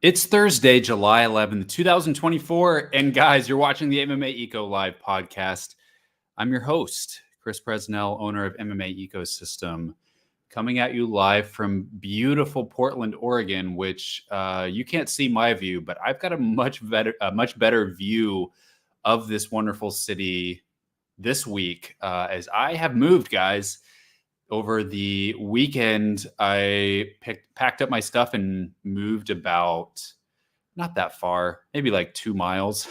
It's Thursday, July 11th, 2024. And guys, you're watching the MMA Eco Live podcast. I'm your host, Chris Presnell, owner of MMA Ecosystem, coming at you live from beautiful Portland, Oregon, which you can't see my view, but I've got a much better view of this wonderful city this week as I have moved, guys. Over the weekend, I packed up my stuff and moved about not that far, maybe like 2 miles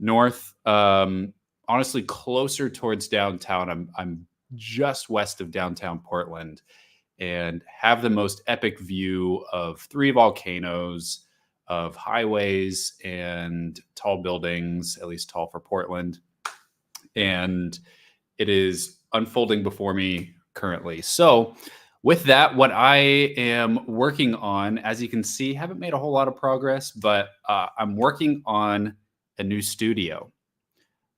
north. Honestly, closer towards downtown. I'm just west of downtown Portland and have the most epic view of 3 volcanoes, of highways and tall buildings, at least tall for Portland. And it is unfolding before me currently. So with that, what I am working on, as you can see, haven't made a whole lot of progress, but I'm working on a new studio.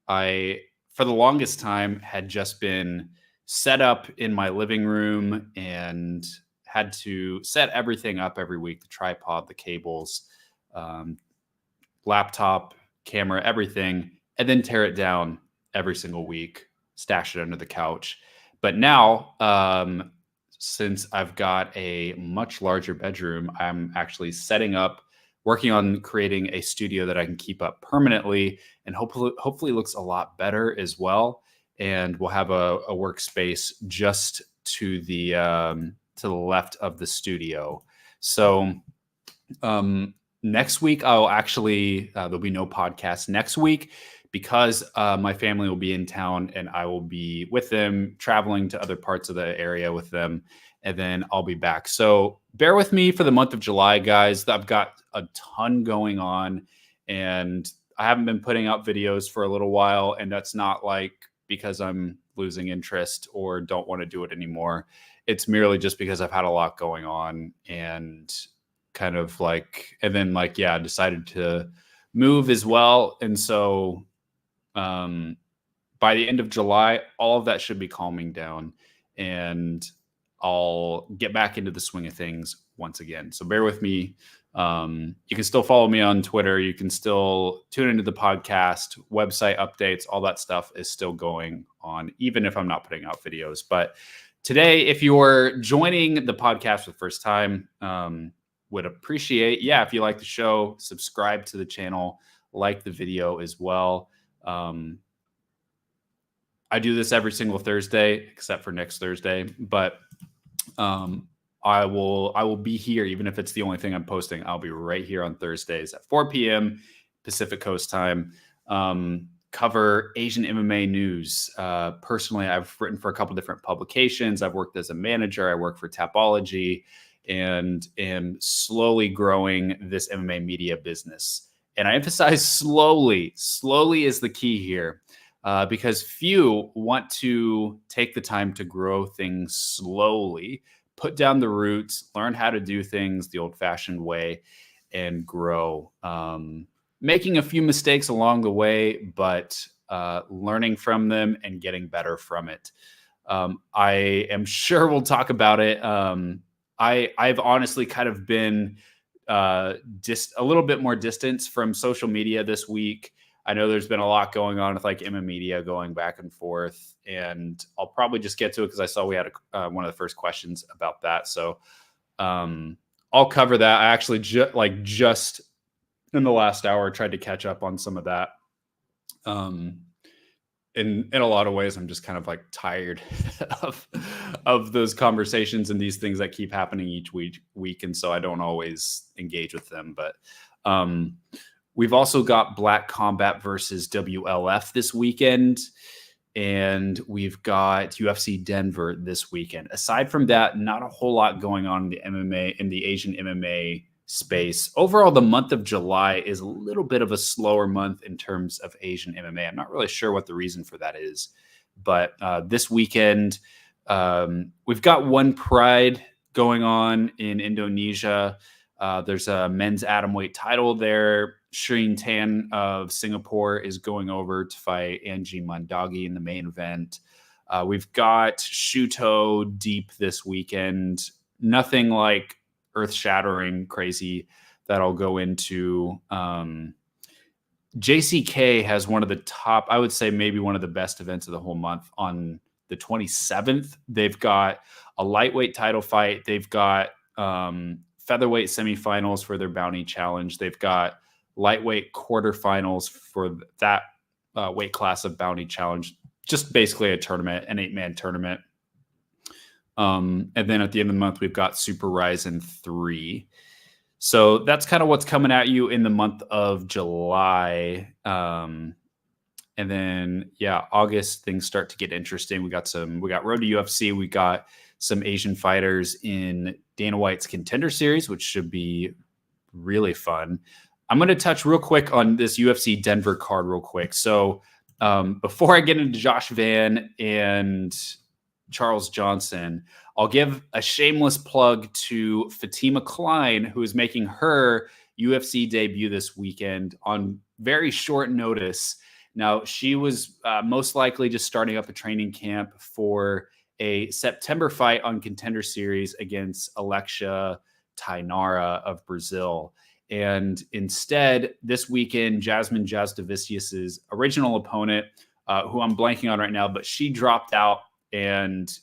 I, for the longest time, had just been set up in my living room and had to set everything up every week, the tripod, the cables, laptop, camera, everything, and then tear it down every single week, stash it under the couch. But now, since I've got a much larger bedroom, I'm actually setting up, working on creating a studio that I can keep up permanently and hopefully looks a lot better as well. And we'll have a workspace just to the left of the studio. So next week, I'll actually, there'll be no podcast next week because my family will be in town and I will be with them, traveling to other parts of the area with them, and then I'll be back. So bear with me for the month of July, guys. I've got a ton going on and I haven't been putting out videos for a little while, and that's not like because I'm losing interest or don't want to do it anymore. It's merely just because I've had a lot going on and kind of like, and then like, yeah, I decided to move as well. And so by the end of July, all of that should be calming down and I'll get back into the swing of things once again. So bear with me. You can still follow me on Twitter. You can still tune into the podcast, website updates, all that stuff is still going on, even if I'm not putting out videos. But today, if you're joining the podcast for the first time, would appreciate, if you like the show, subscribe to the channel, like the video as well. I do this every single Thursday, except for next Thursday, but I will be here, even if it's the only thing I'm posting. I'll be right here on Thursdays at 4 p.m. Pacific Coast time. Cover Asian MMA news. Personally, I've written for a couple different publications. I've worked as a manager. I work for Tapology and am slowly growing this MMA media business. And I emphasize slowly. Slowly is the key here. Because few want to take the time to grow things slowly, put down the roots, learn how to do things the old-fashioned way, and grow. Making a few mistakes along the way, but learning from them and getting better from it. I am sure we'll talk about it. I've honestly kind of been just a little bit more distance from social media this week. I know there's been a lot going on with like MMA media going back and forth, and I'll probably just get to it because I saw we had one of the first questions about that. So I'll cover that. I actually just in the last hour tried to catch up on some of that. In a lot of ways, I'm just kind of like tired of those conversations and these things that keep happening each week, and so I don't always engage with them. But we've also got Black Combat versus WLF this weekend, and we've got UFC Denver this weekend. Aside from that, not a whole lot going on in the MMA, in the Asian MMA space. Overall, the month of July is a little bit of a slower month in terms of Asian MMA. I'm not really sure what the reason for that is, but this weekend, we've got one Pride going on in Indonesia. There's a men's atomweight title there. Shireen Tan of Singapore is going over to fight Angie Mondagi in the main event. We've got Shuto deep this weekend. Nothing like earth-shattering crazy that I'll go into. JCK has one of the top, I would say maybe one of the best events of the whole month on the 27th. They've got a lightweight title fight. They've got featherweight semifinals for their Bounty Challenge. They've got lightweight quarterfinals for that weight class of Bounty Challenge. Just basically a tournament, an 8-man tournament. And then at the end of the month, we've got Super Ryzen 3. So that's kind of what's coming at you in the month of July. And then, yeah, August, things start to get interesting. We got Road to UFC. We got some Asian fighters in Dana White's Contender Series, which should be really fun. I'm going to touch real quick on this UFC Denver card real quick. So before I get into Josh Van and Charles Johnson, I'll give a shameless plug to Fatima Klein, who is making her UFC debut this weekend on very short notice. Now, she was most likely just starting up a training camp for a September fight on Contender Series against Alexia Tainara of Brazil. And instead, this weekend, Jasmine Jasdavicius's original opponent, who I'm blanking on right now, but she dropped out, and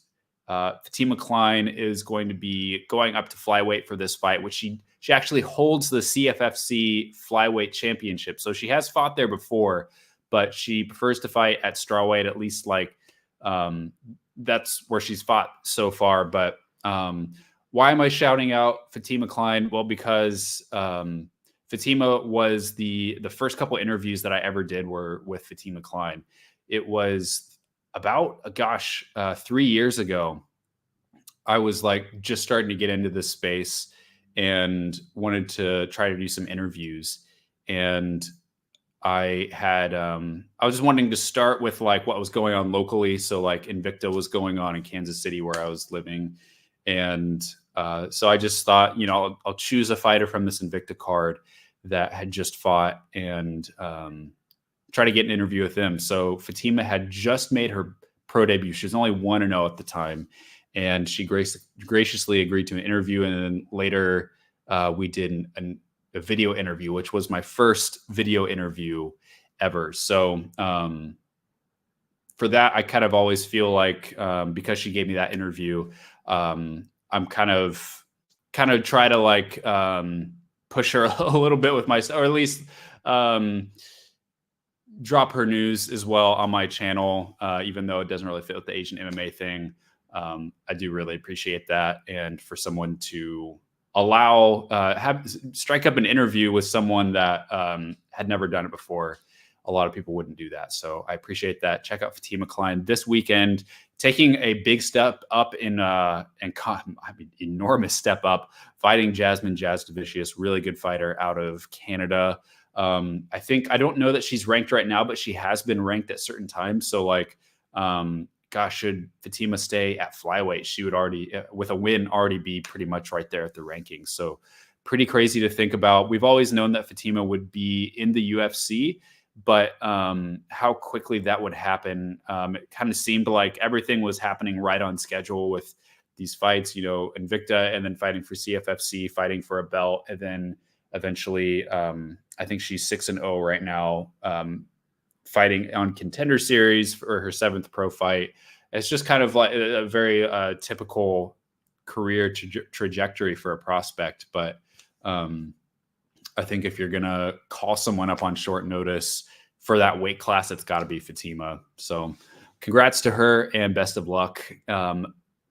Fatima Klein is going to be going up to flyweight for this fight, which she actually holds the CFFC flyweight championship. So she has fought there before, but she prefers to fight at strawweight, at least that's where she's fought so far. But why am I shouting out Fatima Klein? Well, because Fatima was the first couple interviews that I ever did were with Fatima Klein. It was about 3 years ago. I was just starting to get into this space and wanted to try to do some interviews. And I was just wanting to start with what was going on locally. So Invicta was going on in Kansas City where I was living. And so I just thought, I'll choose a fighter from this Invicta card that had just fought and try to get an interview with them. So Fatima had just made her pro debut. She was only 1-0 at the time. And she graciously agreed to an interview. And then later we did a video interview, which was my first video interview ever. So for that, I kind of always feel because she gave me that interview, I'm kind of try to push her a little bit with myself, or at least drop her news as well on my channel, even though it doesn't really fit with the Asian MMA thing. I do really appreciate that. And for someone to strike up an interview with someone that had never done it before, a lot of people wouldn't do that. So I appreciate that. Check out Fatima Klein this weekend, taking a big step up enormous step up, fighting Jasmine Jasdavicius, really good fighter out of Canada. I don't know that she's ranked right now, but she has been ranked at certain times. So should Fatima stay at flyweight, she would already, with a win, already be pretty much right there at the rankings. So pretty crazy to think about. We've always known that Fatima would be in the UFC, but how quickly that would happen, it kind of seemed like everything was happening right on schedule with these fights, Invicta, and then fighting for CFFC, fighting for a belt, and then eventually, I think she's 6-0 right now, fighting on Contender Series for her 7th pro fight. It's just kind of like a very typical career trajectory for a prospect. But I think if you're going to call someone up on short notice for that weight class, it's got to be Fatima. So congrats to her and best of luck.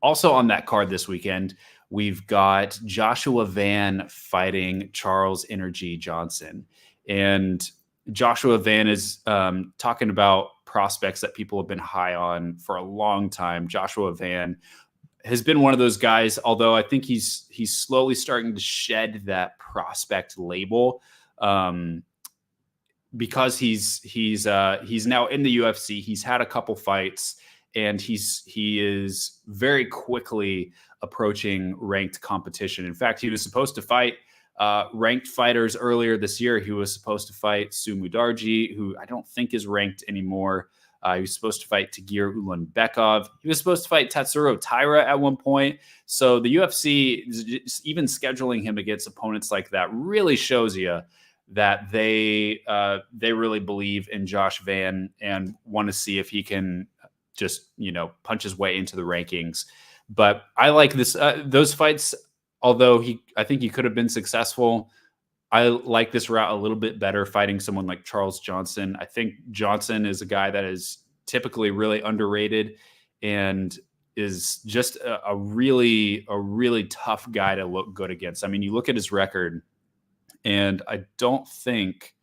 Also on that card this weekend, we've got Joshua Van fighting Charles Energy Johnson. And Joshua Van is talking about prospects that people have been high on for a long time. Joshua Van has been one of those guys, although I think he's slowly starting to shed that prospect label, because he's now in the UFC. He's had a couple fights, and he is very quickly approaching ranked competition. In fact, he was supposed to fight ranked fighters earlier this year. He was supposed to fight Sumu Darji, who I don't think is ranked anymore. He was supposed to fight Tagir Ulanbekov. He was supposed to fight Tatsuro Taira at one point. So the UFC, even scheduling him against opponents like that, really shows you that they really believe in Josh Van and want to see if he can just, punch his way into the rankings. But I like this those fights. Although I think he could have been successful, I like this route a little bit better fighting someone like Charles Johnson. I think Johnson is a guy that is typically really underrated and is just a really tough guy to look good against. I mean, you look at his record, and I don't think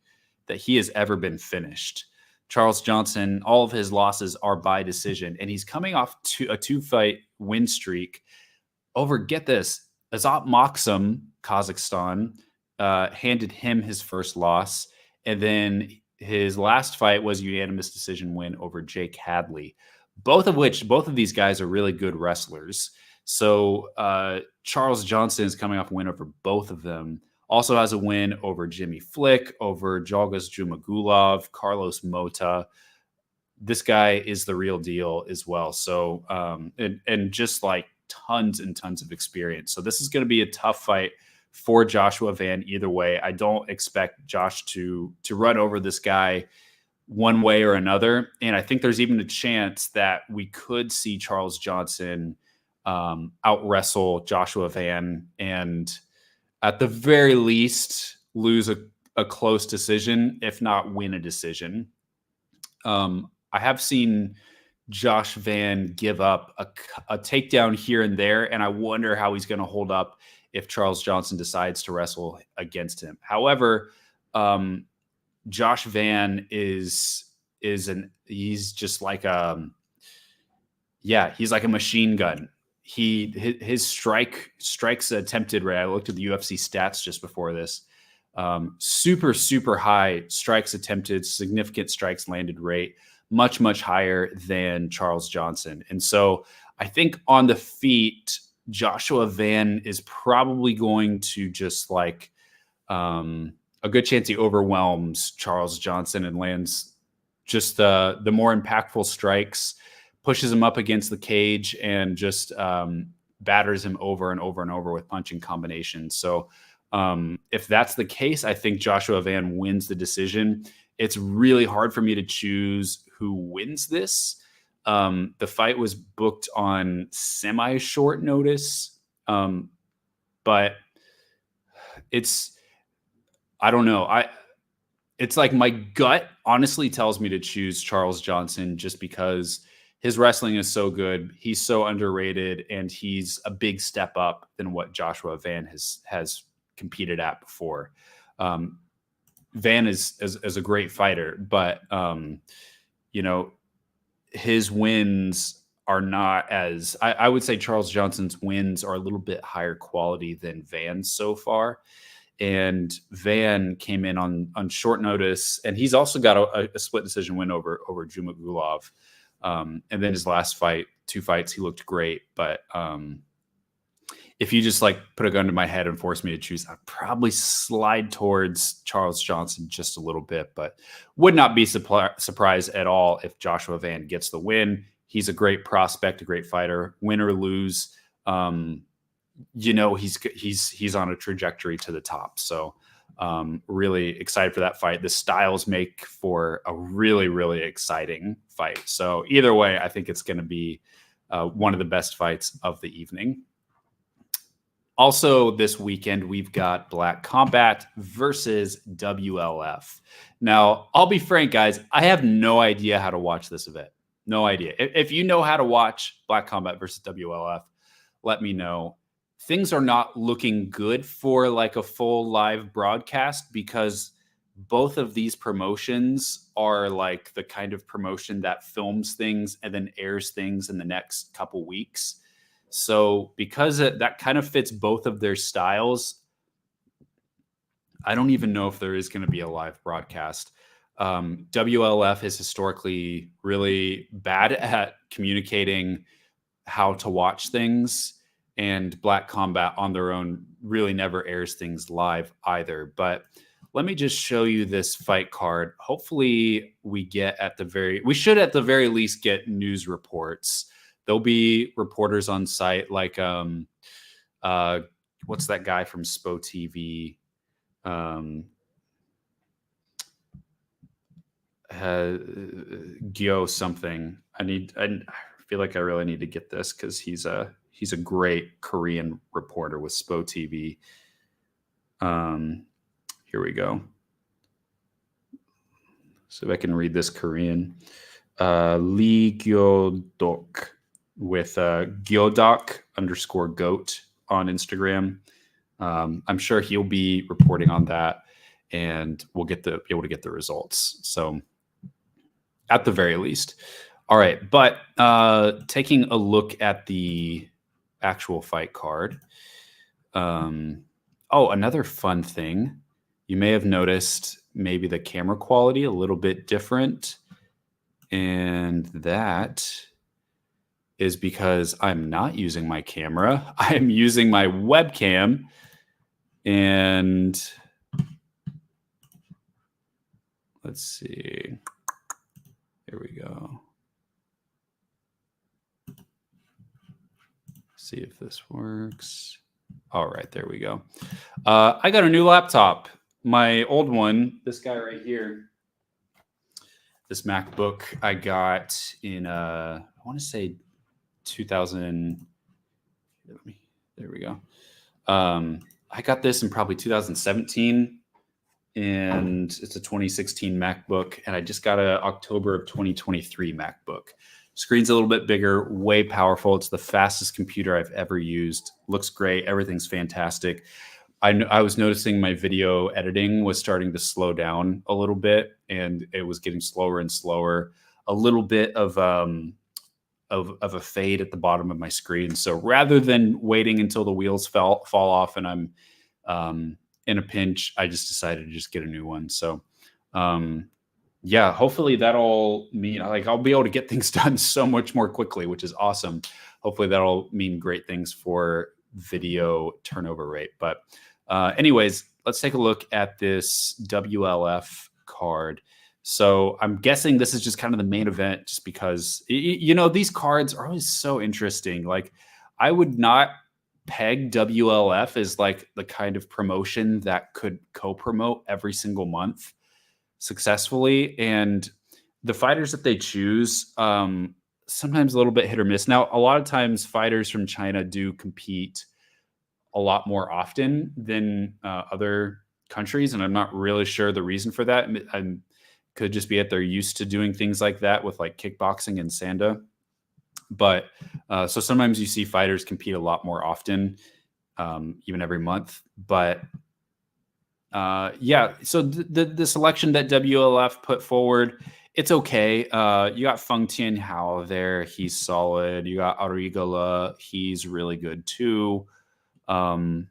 that he has ever been finished. Charles Johnson, all of his losses are by decision, and he's coming off a 2-fight win streak over, get this, Azat Maksum, Kazakhstan, handed him his first loss. And then his last fight was a unanimous decision win over Jake Hadley, both of these guys are really good wrestlers. So Charles Johnson is coming off a win over both of them. Also has a win over Jimmy Flick, over Jalgas Jumagulov, Carlos Mota. This guy is the real deal as well. So, and just like tons and tons of experience. So this is going to be a tough fight for Joshua Van either way. I don't expect Josh to run over this guy one way or another. And I think there's even a chance that we could see Charles Johnson out wrestle Joshua Van and at the very least lose a close decision, if not win a decision. I have seen Josh Van give up a takedown here and there, and I wonder how he's going to hold up if Charles Johnson decides to wrestle against him. However, Josh Van he's just like he's like a machine gun. His strikes attempted rate, I looked at the UFC stats just before this, super high strikes attempted, significant strikes landed rate, much higher than Charles Johnson. And so I think on the feet, Joshua Van is probably going to just like a good chance he overwhelms Charles Johnson and lands just the more impactful strikes, pushes him up against the cage, and just batters him over and over and over with punching combinations. So if that's the case, I think Joshua Van wins the decision. It's really hard for me to choose who wins this. The fight was booked on semi-short notice, but I don't know. It's like my gut honestly tells me to choose Charles Johnson just because his wrestling is so good. He's so underrated, and he's a big step up than what Joshua Van has competed at before. Van is a great fighter, but his wins are not as I would say Charles Johnson's wins are a little bit higher quality than Van's so far. And Van came in on short notice, and he's also got a split decision win over Jumagulov. And then his last fight, 2 fights, he looked great. But if you just like put a gun to my head and force me to choose, I'd probably slide towards Charles Johnson just a little bit, but would not be surprised at all if Joshua Van gets the win. He's a great prospect, a great fighter, win or lose. He's on a trajectory to the top. So really excited for that fight. The styles make for a really exciting fight. So either way, I think it's going to be one of the best fights of the evening. Also this weekend, we've got Black Combat versus WLF. Now, I'll be frank, guys, I have no idea how to watch this event. No idea. If you know how to watch Black Combat versus WLF, let me know. Things are not looking good for like a full live broadcast because both of these promotions are like the kind of promotion that films things and then airs things in the next couple weeks. So because that kind of fits both of their styles, I don't even know if there is going to be a live broadcast. WLF is historically really bad at communicating how to watch things, and Black Combat on their own really never airs things live either. But let me just show you this fight card. Hopefully we should at the very least get news reports. There'll be reporters on site like what's that guy from Spo TV? Gyo something. I feel like I really need to get this because he's a great Korean reporter with Spo TV. Here we go. So if I can read this Korean. Lee Gyo-dok with Gyodoc_goat on Instagram. I'm sure he'll be reporting on that, and we'll be able to get the results. So at the very least. All right. But taking a look at the actual fight card. Another fun thing. You may have noticed maybe the camera quality a little bit different. And that is because I'm not using my camera. I am using my webcam. And let's see. Here we go. See if this works. All right, there we go. I got a new laptop. My old one, this guy right here, this MacBook I got in, I want to say 2000. There we go. I got this in probably 2017. And it's a 2016 MacBook, and I just got a October of 2023 MacBook. Screen's a little bit bigger, way powerful. It's the fastest computer I've ever used. Looks great. Everything's fantastic. I was noticing my video editing was starting to slow down a little bit, and it was getting slower and slower. A little bit of a fade at the bottom of my screen. So rather than waiting until the wheels fall off and I'm in a pinch, I just decided to just get a new one. So yeah, hopefully that'll mean like I'll be able to get things done so much more quickly, which is awesome. Hopefully that'll mean great things for video turnover rate. But anyways, let's take a look at this WLF card. So I'm guessing this is just kind of the main event, just because, you know, these cards are always so interesting. Like, I would not peg WLF as like the kind of promotion that could co-promote every single month successfully. And the fighters that they choose, sometimes a little bit hit or miss. Now, a lot of times fighters from China do compete a lot more often than other countries. And I'm not really sure the reason for that. Could just be that they're used to doing things like that with like kickboxing and sanda. But so sometimes you see fighters compete a lot more often, even every month. But yeah, so the selection that WLF put forward, it's okay. You got Feng Tianhao there. He's solid. You got Arigala. He's really good too. Even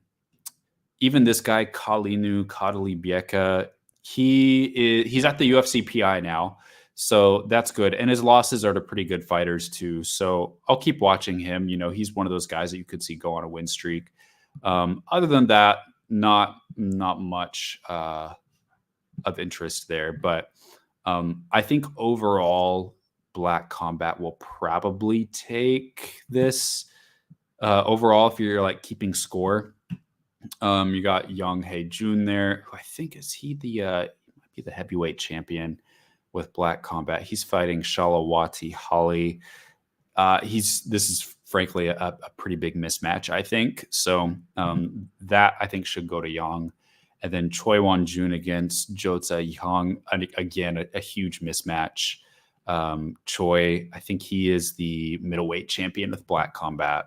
this guy, Kalinu Kadalibieka, he's at the UFC PI now. So that's good. And his losses are to pretty good fighters too. So I'll keep watching him. You know, he's one of those guys that you could see go on a win streak. Other than that, not much of interest there. But I think overall, Black Combat will probably take this overall if you're like keeping score. You got Young Hae Jun there, who I think he might be the heavyweight champion with Black Combat. He's fighting Shalawati Holly. This is frankly a pretty big mismatch, I think. So that I think should go to Yang. And then Choi Won Jun against Jota Yang, again a huge mismatch. Choi, I think he is the middleweight champion with Black Combat.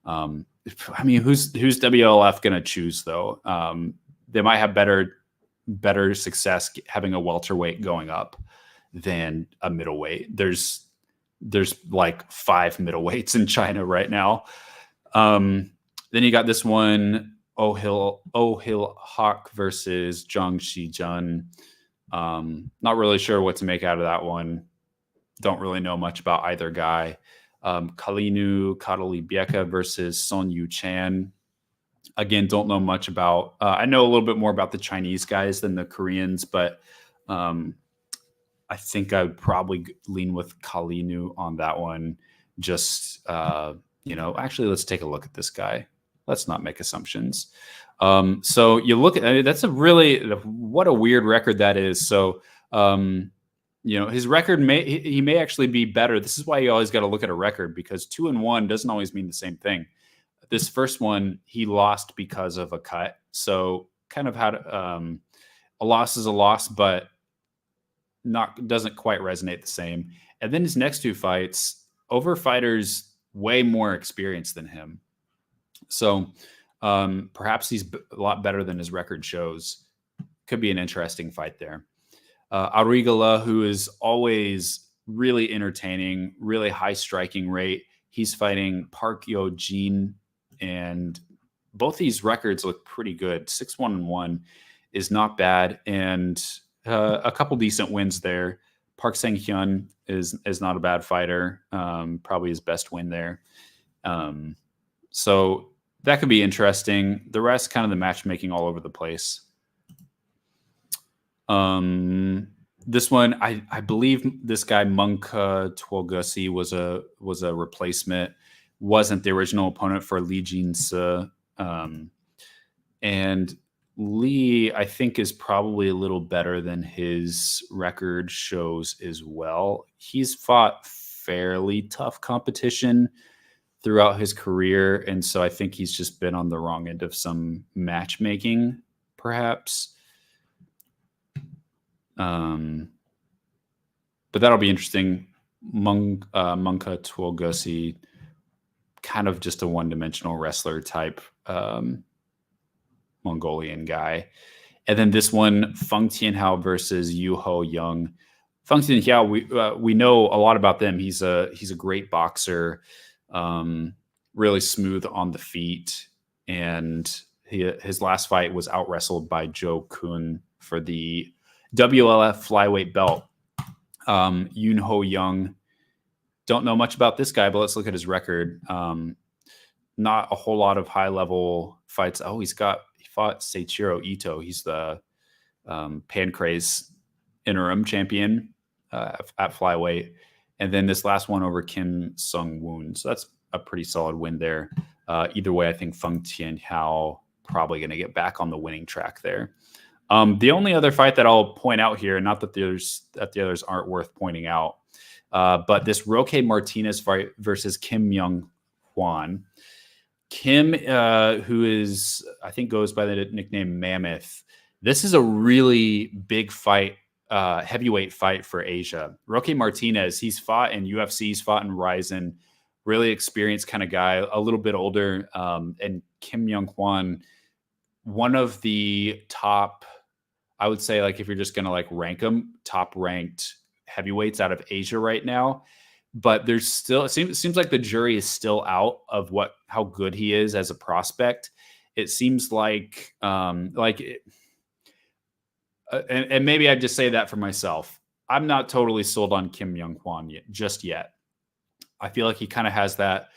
I mean, who's WLF going to choose though? They might have better success having a welterweight going up than a middleweight. There's like 5 middleweights in China right now. Then you got this one, Oh Hill Hawk versus Zhang Shijun. Not really sure what to make out of that one. Don't really know much about either guy. Kalinu Kadalibieka versus Son Yu Chan. Again, don't know much about. I know a little bit more about the Chinese guys than the Koreans, but I think I would probably lean with Kalinu on that one. Just actually, let's take a look at this guy. Let's not make assumptions. So you look at that's what a weird record that is. So his record he may actually be better. This is why you always got to look at a record, because 2-1 doesn't always mean the same thing. This first one he lost because of a cut, so kind of had a loss is a loss, but doesn't quite resonate the same. And then his next two fights over fighters way more experienced than him. So perhaps he's a lot better than his record shows. Could be an interesting fight there. Arigala, who is always really entertaining, really high striking rate. He's fighting Park Yo-jin, and both these records look pretty good. 6-1-1 is not bad, and a couple decent wins there. Park Sang-hyun is not a bad fighter. Probably his best win there. So that could be interesting. The rest, kind of the matchmaking all over the place. This one, I believe this guy Munka Twolgusi was a replacement. Wasn't the original opponent for Lee Jin-se. And Lee, I think, is probably a little better than his record shows as well. He's fought fairly tough competition throughout his career, and so I think he's just been on the wrong end of some matchmaking, perhaps. But that'll be interesting. Munka Twolgusi, kind of just a one-dimensional wrestler type Mongolian guy. And then this one, Feng Tianhao versus Yu Ho Young. Feng Tianhao, we know a lot about them. He's a great boxer, really smooth on the feet, and his last fight was out wrestled by Joe Kun for the WLF flyweight belt. Yun Ho Young, don't know much about this guy, but let's look at his record. Not a whole lot of high level fights. Oh, he fought Seichiro Ito. He's the Pancrase interim champion at flyweight. And then this last one over Kim Sung-woon. So that's a pretty solid win there. Either way, I think Feng Tianhao probably going to get back on the winning track there. The only other fight that I'll point out here, not that the others aren't worth pointing out, but this Roque Martinez fight versus Kim Myung Hwan. Kim, who is, I think, goes by the nickname Mammoth. This is a really big fight, heavyweight fight for Asia. Roque Martinez, he's fought in UFC, he's fought in Ryzen, really experienced kind of guy, a little bit older. And Kim Myung Hwan, one of the top, I would say, like, if you're just going to like rank them, top ranked heavyweights out of Asia right now. But there's still, it seems like the jury is still out of how good he is as a prospect. It seems like and maybe I just say that for myself. I'm not totally sold on Kim Myung Hwan just yet. I feel like he kind of has that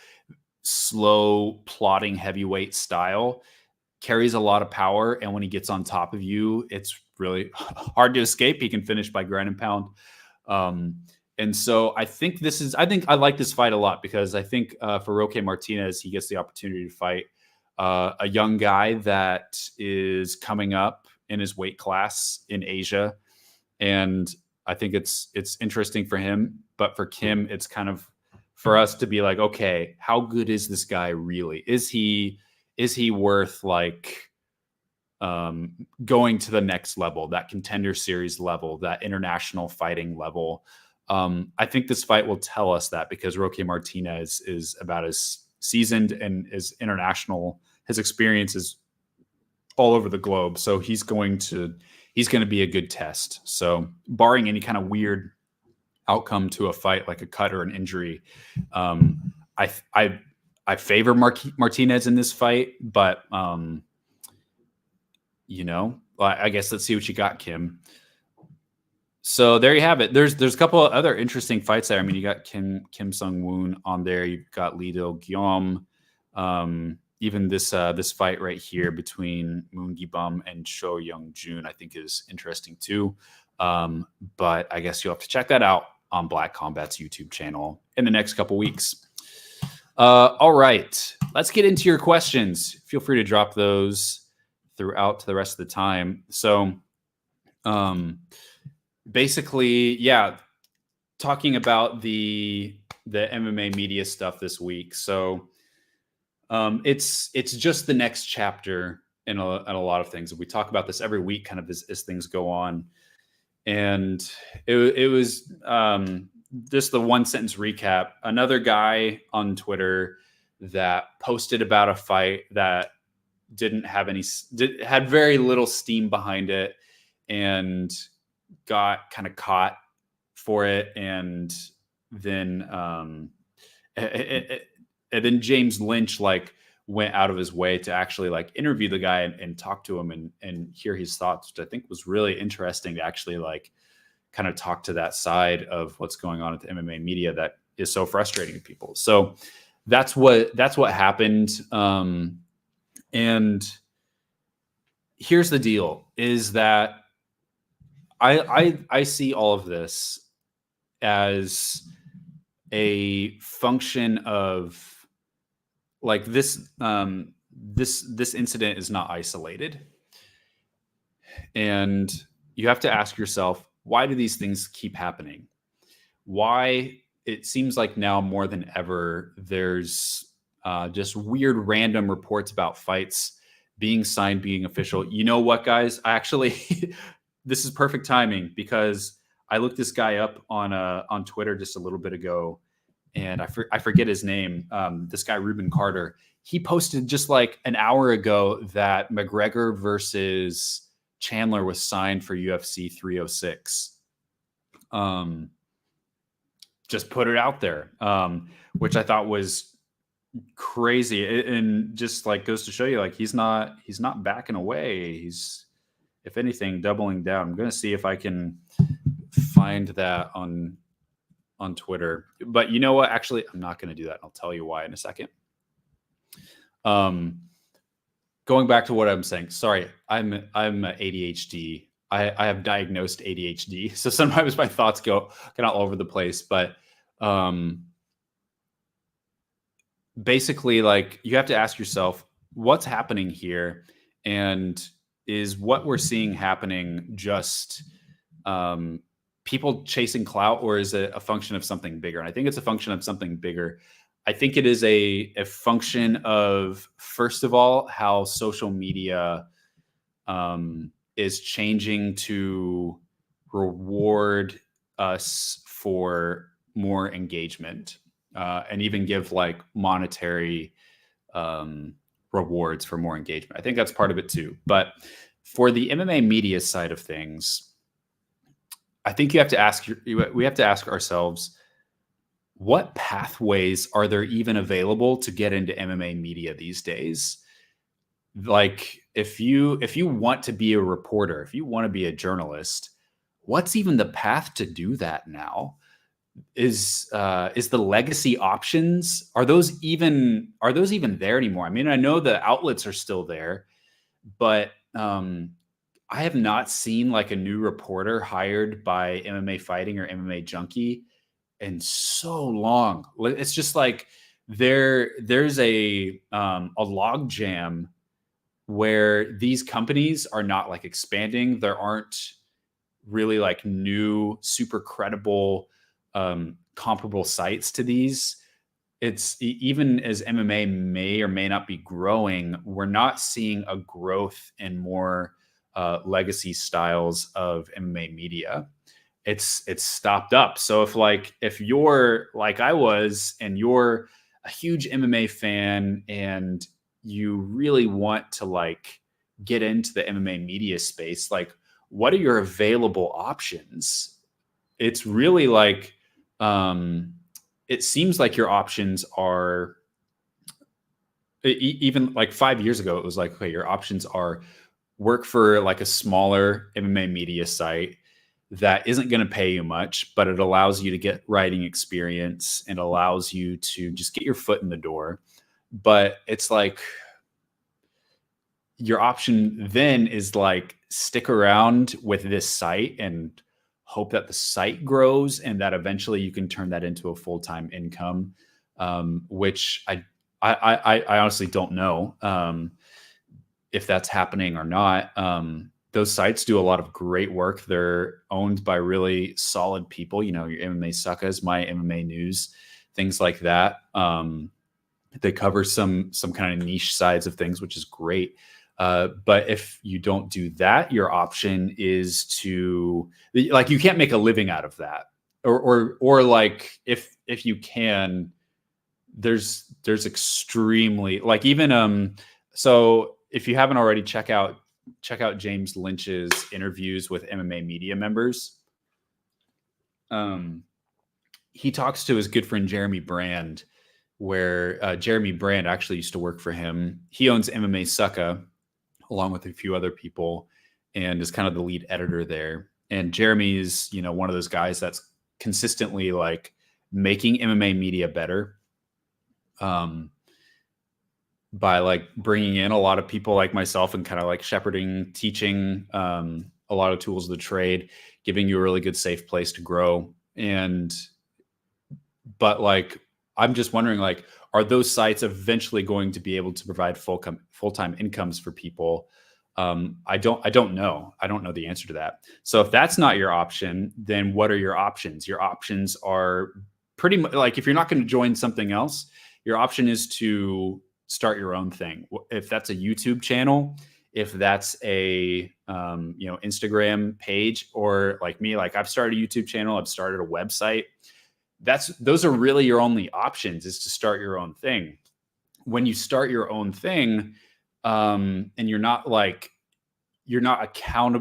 slow, plodding heavyweight style, carries a lot of power, and when he gets on top of you, it's really hard to escape. He can finish by ground and pound. And so I think I like this fight a lot, because I think for Roque Martinez, he gets the opportunity to fight a young guy that is coming up in his weight class in Asia. And I think it's interesting for him. But for Kim, it's kind of for us to be like, okay, how good is this guy really? Is he worth like going to the next level, that contender series level, that international fighting level? I think this fight will tell us that, because Roque Martinez is about as seasoned and as international. His experience is all over the globe. So he's going to be a good test. So barring any kind of weird outcome to a fight, like a cut or an injury, I favor Martinez in this fight, but I guess let's see what you got, Kim. So there you have it. There's a couple of other interesting fights there. I mean, you got Kim Sung-woon on there. You've got Lee Do-gyom. even this fight right here between Moon Gi-bum and Cho Young-jun, I think is interesting too. But I guess you'll have to check that out on Black Combat's YouTube channel in the next couple weeks. All right, let's get into your questions. Feel free to drop those throughout the rest of the time. So basically, yeah, talking about the MMA media stuff this week. So it's just the next chapter in a lot of things. We talk about this every week, kind of as things go on. And it was just the one sentence recap. Another guy on Twitter that posted about a fight that had very little steam behind it, and got kind of caught for it, and then and then James Lynch went out of his way to actually interview the guy and talk to him and hear his thoughts, which I think was really interesting to actually kind of talk to that side of what's going on with the MMA media that is so frustrating to people. So that's what happened. And here's the deal is that I see all of this as a function of this incident is not isolated. And you have to ask yourself, why do these things keep happening? Why it seems like now more than ever, there's just weird random reports about fights being signed, being official. You know what, guys? I actually, this is perfect timing because I looked this guy up on Twitter just a little bit ago, and I forget his name. This guy, Ruben Carter, he posted just an hour ago that McGregor versus Chandler was signed for UFC 306. Just put it out there, which I thought was crazy, and just goes to show you he's not backing away. He's, if anything, doubling down. I'm gonna see if I can find that on Twitter, but you know what? Actually, I'm not going to do that. I'll tell you why in a second. Going back to what I'm saying. Sorry, I'm ADHD. I have diagnosed ADHD, so sometimes my thoughts go kind of all over the place. But basically, you have to ask yourself, what's happening here, and is what we're seeing happening just people chasing clout, or is it a function of something bigger? And I think it's a function of something bigger. I think it is a function of, first of all, how social media is changing to reward us for more engagement and even give monetary rewards for more engagement. I think that's part of it too. But for the MMA media side of things, I think we have to ask ourselves, what pathways are there even available to get into MMA media these days? If you want to be a reporter, if you want to be a journalist, what's even the path to do that now? Is the legacy options, are those even there anymore? I mean, I know the outlets are still there, but I have not seen a new reporter hired by MMA Fighting or MMA Junkie in so long. It's just there's a log jam where these companies are not expanding. There aren't really new, super credible, comparable sites to these. It's even as MMA may or may not be growing, we're not seeing a growth in more legacy styles of MMA media. It's stopped up. So if you're like I was, and you're a huge MMA fan and you really want to get into the MMA media space, what are your available options? It's really it seems like your options are, even 5 years ago, it was okay, your options are work for a smaller MMA media site that isn't going to pay you much, but it allows you to get writing experience and allows you to just get your foot in the door. But it's your option then is like stick around with this site and hope that the site grows and that eventually you can turn that into a full-time income, which I honestly don't know if that's happening or not. Those sites do a lot of great work. They're owned by really solid people, you know, your MMA Suckas, my MMA News, things like that. They cover some kind of niche sides of things, which is great. But if you don't do that, your option is to, like, you can't make a living out of that, or like if you can, there's extremely, like, even so if you haven't already, check out James Lynch's interviews with MMA media members. He talks to his good friend Jeremy Brand, where Jeremy Brand actually used to work for him. He owns MMA Sucka along with a few other people and is kind of the lead editor there. And Jeremy is, you know, one of those guys that's consistently like making MMA media better, by like bringing in a lot of people like myself and kind of like shepherding, teaching a lot of tools of the trade, giving you a really good, safe place to grow. But like, I'm just wondering, like, are those sites eventually going to be able to provide full-time incomes for people? I don't know. I don't know the answer to that. So if that's not your option, then what are your options? Your options are pretty much like, if you're not going to join something else, your option is to start your own thing. If that's a YouTube channel, if that's a Instagram page, or like me, like I've started a YouTube channel, I've started a website. Those are really your only options, is to start your own thing. When you start your own thing, and you're not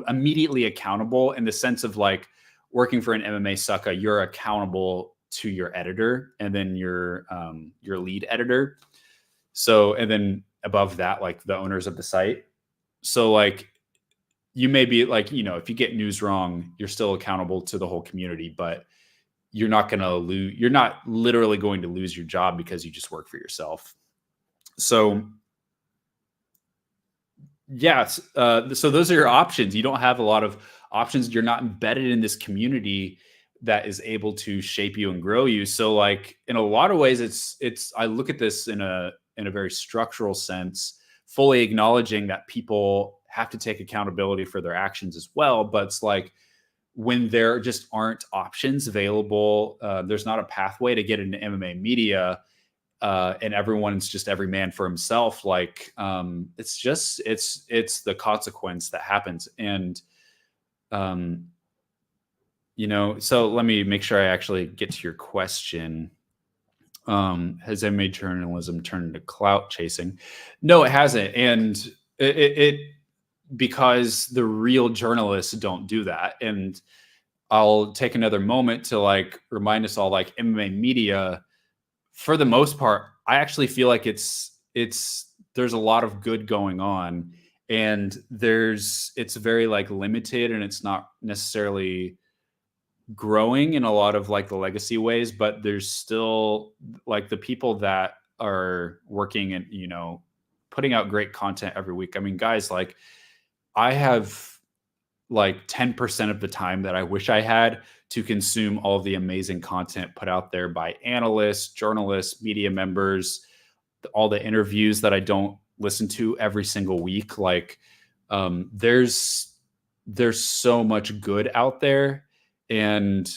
immediately accountable in the sense of like working for an MMA Sucka, you're accountable to your editor and then your lead editor. So, and then above that, like the owners of the site. So like, you may be like, if you get news wrong, you're still accountable to the whole community, but you're not literally going to lose your job because you just work for yourself. So yes. So those are your options. You don't have a lot of options. You're not embedded in this community that is able to shape you and grow you. So like, in a lot of ways, I look at this in a very structural sense, fully acknowledging that people have to take accountability for their actions as well. But it's like, when there just aren't options available, there's not a pathway to get into MMA media, and everyone's just every man for himself. Like, it's the consequence that happens. And, so let me make sure I actually get to your question. Has MMA journalism turned into clout chasing? No, it hasn't. And it because the real journalists don't do that. And I'll take another moment to like remind us all, like, MMA media, for the most part, I actually feel like there's a lot of good going on, and it's very like limited, and it's not necessarily growing in a lot of like the legacy ways, but there's still like the people that are working and, putting out great content every week. I mean, guys, like, I have like 10% of the time that I wish I had to consume all of the amazing content put out there by analysts, journalists, media members, all the interviews that I don't listen to every single week. Like, there's so much good out there. And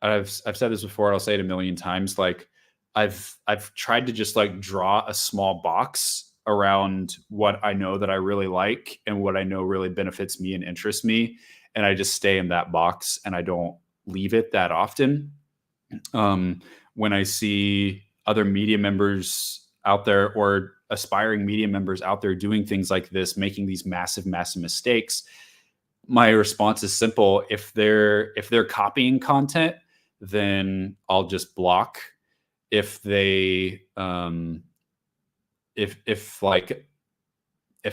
I've said this before, I'll say it a million times. Like, I've tried to just like draw a small box around what I know that I really like and what I know really benefits me and interests me. And I just stay in that box and I don't leave it that often. When I see other media members out there, or aspiring media members out there, doing things like this, making these massive mistakes, my response is simple. If they're copying content, then I'll just block. If they, if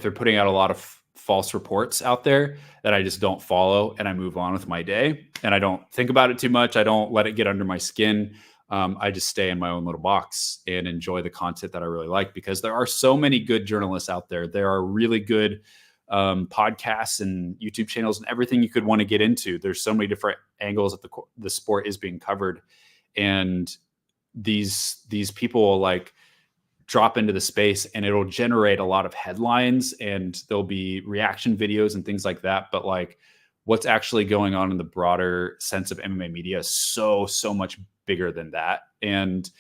they're putting out a lot of false reports out there, that I just don't follow, and I move on with my day, and I don't think about it too much. I don't let it get under my skin. I just stay in my own little box and enjoy the content that I really like, because there are so many good journalists out there. There are really good podcasts and YouTube channels and everything you could want to get into. There's so many different angles that the sport is being covered, and these people will like drop into the space and it'll generate a lot of headlines and there'll be reaction videos and things like that. But like what's actually going on in the broader sense of MMA media is so much bigger than that. And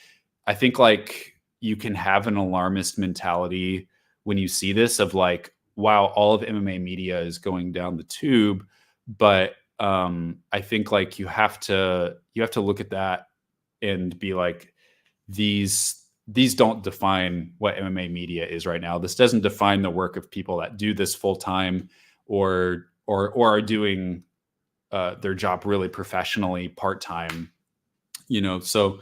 I think like you can have an alarmist mentality when you see this of like, wow, all of MMA media is going down the tube. But I think like you have to look at that and be like, these don't define what MMA media is right now. This doesn't define the work of people that do this full time or are doing their job really professionally part time. So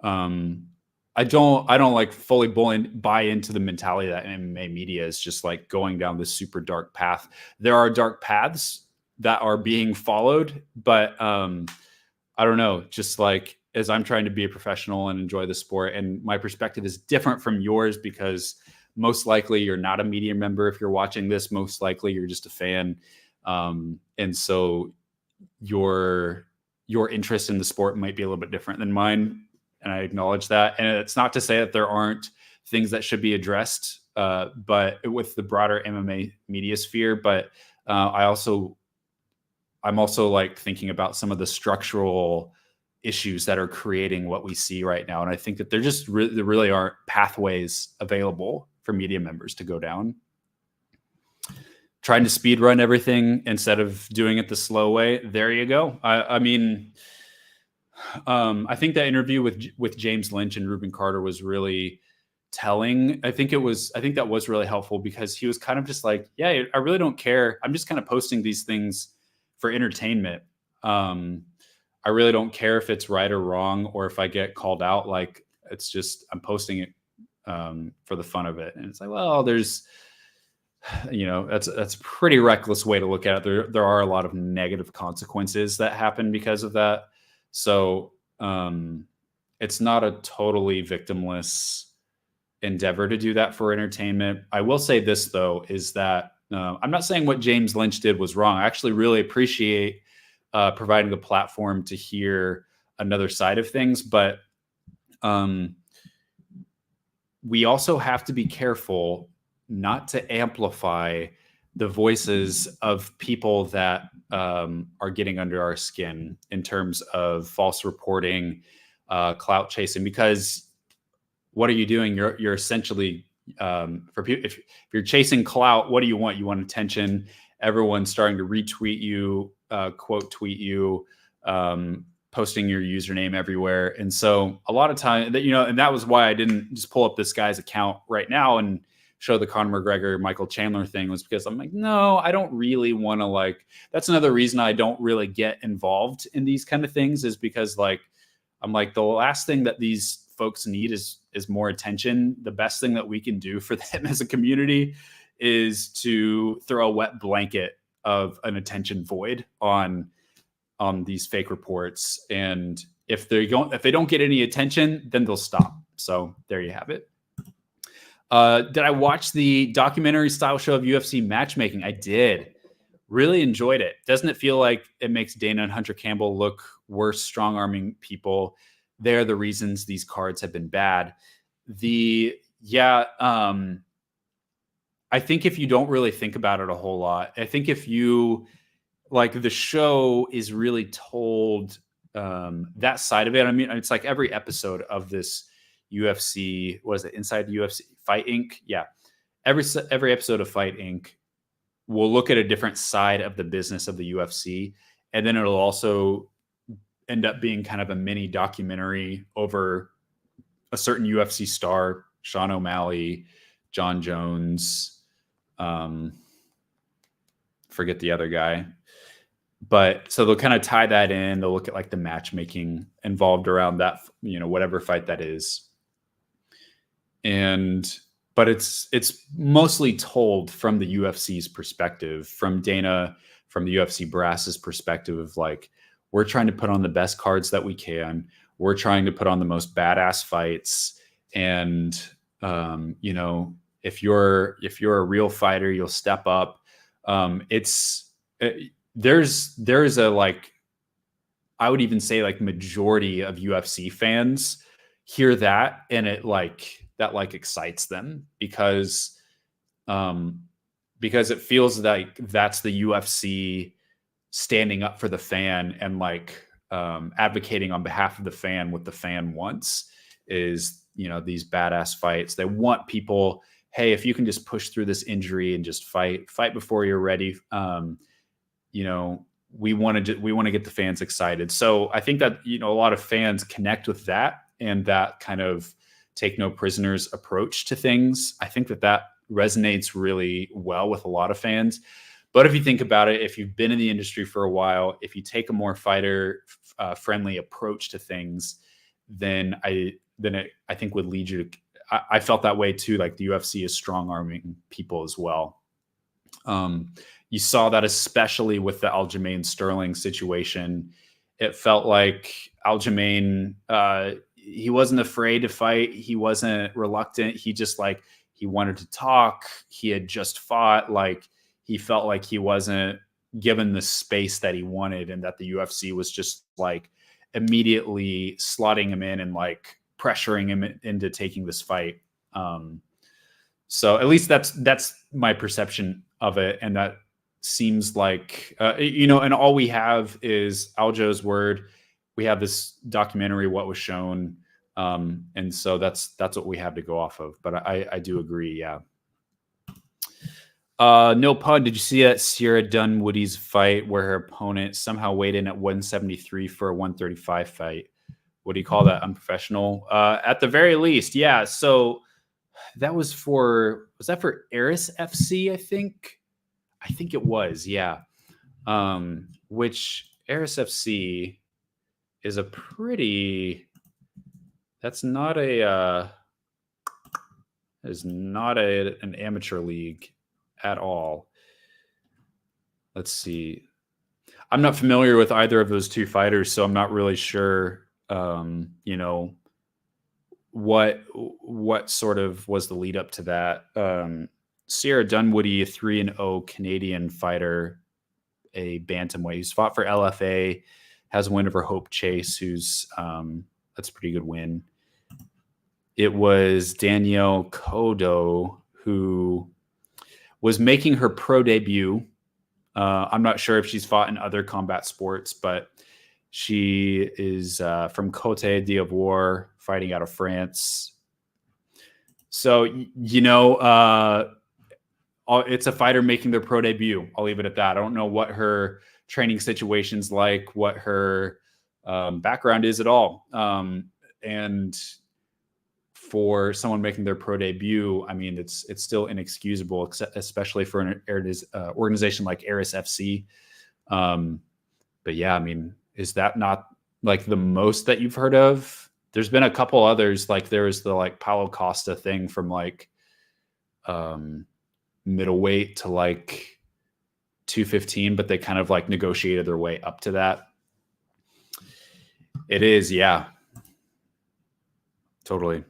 I don't like fully buy into the mentality that MMA media is just like going down this super dark path. There are dark paths that are being followed, but I don't know, just like as I'm trying to be a professional and enjoy the sport, and my perspective is different from yours because most likely you're not a media member. If you're watching this, most likely you're just a fan. And so your interest in the sport might be a little bit different than mine. And I acknowledge that. And it's not to say that there aren't things that should be addressed, but with the broader MMA media sphere. But I'm also like thinking about some of the structural issues that are creating what we see right now. And I think that there really aren't pathways available for media members to go down. Trying to speed run everything instead of doing it the slow way. There you go. I mean, I think that interview with James Lynch and Reuben Carter was really telling. I think that was really helpful because he was kind of just like, yeah, I really don't care. I'm just kind of posting these things for entertainment. I really don't care if it's right or wrong, or if I get called out. Like, it's just, I'm posting it for the fun of it. And it's like, well, there's, that's a pretty reckless way to look at it. There are a lot of negative consequences that happen because of that. So it's not a totally victimless endeavor to do that for entertainment. I will say this though, is that I'm not saying what James Lynch did was wrong. I actually really appreciate providing the platform to hear another side of things, but we also have to be careful not to amplify the voices of people that are getting under our skin in terms of false reporting, clout chasing, because what are you doing? You're essentially for people, if you're chasing clout, what do you want? You want attention. Everyone's starting to retweet you, quote tweet you, posting your username everywhere. And so a lot of time that, and that was why I didn't just pull up this guy's account right now and show the Conor McGregor, Michael Chandler thing, was because I'm like, no, I don't really want to, like, that's another reason I don't really get involved in these kind of things, is because like, I'm like, the last thing that these folks need is more attention. The best thing that we can do for them as a community is to throw a wet blanket of an attention void on these fake reports. And if they don't get any attention, then they'll stop. So there you have it. Did I watch the documentary style show of UFC matchmaking? I did. Really enjoyed it. Doesn't it feel like it makes Dana and Hunter Campbell look worse strong-arming people? They're the reasons these cards have been bad. I think if you don't really think about it a whole lot, I think if you, like, the show is really told that side of it. I mean, it's like every episode of this UFC, what is it, Inside the UFC, Fight Inc? Yeah. Every episode of Fight Inc will look at a different side of the business of the UFC. And then it'll also end up being kind of a mini documentary over a certain UFC star, Sean O'Malley, John Jones, forget the other guy. But so they'll kind of tie that in. They'll look at like the matchmaking involved around that, whatever fight that is. But it's mostly told from the UFC's perspective, from Dana, from the UFC brass's perspective of like, we're trying to put on the best cards that we can. we're trying to put on the most badass fights. And, you know, if you're a real fighter, you'll step up. There's a, like, I would even say like majority of UFC fans hear that, and it like that like excites them because it feels like that's the UFC standing up for the fan and like advocating on behalf of the fan. What the fan wants is, you know, these badass fights. They want people, hey, if you can just push through this injury and just fight before you're ready. You know, we want to get the fans excited. So I think that, you know, a lot of fans connect with that and that kind of take no prisoners approach to things. I think that resonates really well with a lot of fans. But if you think about it, if you've been in the industry for a while, if you take a more fighter friendly approach to things, then I think would lead you to, I felt that way too. Like the UFC is strong arming people as well. You saw that especially with the Aljamain Sterling situation. It felt like Aljamain, he wasn't afraid to fight. He wasn't reluctant. He just like, he wanted to talk. He had just fought. Like, he felt like he wasn't given the space that he wanted, and that the UFC was just like immediately slotting him in and like pressuring him into taking this fight. So at least that's my perception of it. And that seems like, you know, and all we have is Aljo's word. We have this documentary, What Was Shown. And so that's what we have to go off of. But I do agree. Yeah. No pun. Did you see that Sierra Dunwoody's fight where her opponent somehow weighed in at 173 for a 135 fight? What do you call that? Unprofessional? At the very least. Yeah. So that was that for Eris FC? I think it was. Yeah. Which Eris FC is a pretty, that's not an amateur league at all. Let's see. I'm not familiar with either of those two fighters, so I'm not really sure, you know, what sort of was the lead up to that. Sierra Dunwoody, a 3-0 Canadian fighter, a bantamweight who's fought for LFA, has a win over Hope Chase, who's that's a pretty good win. It was Danielle Kodo who was making her pro debut. I'm not sure if she's fought in other combat sports, but she is from Côte d'Ivoire, fighting out of France. So, you know, it's a fighter making their pro debut. I'll leave it at that. I don't know what her training situation's like, what her background is at all. And for someone making their pro debut, I mean, it's still inexcusable, especially for an organization like Eris FC. But yeah, I mean, is that not like the most that you've heard of? There's been a couple others, like there was the like Paulo Costa thing from like middleweight to like 215, but they kind of like negotiated their way up to that. It is, yeah. Totally.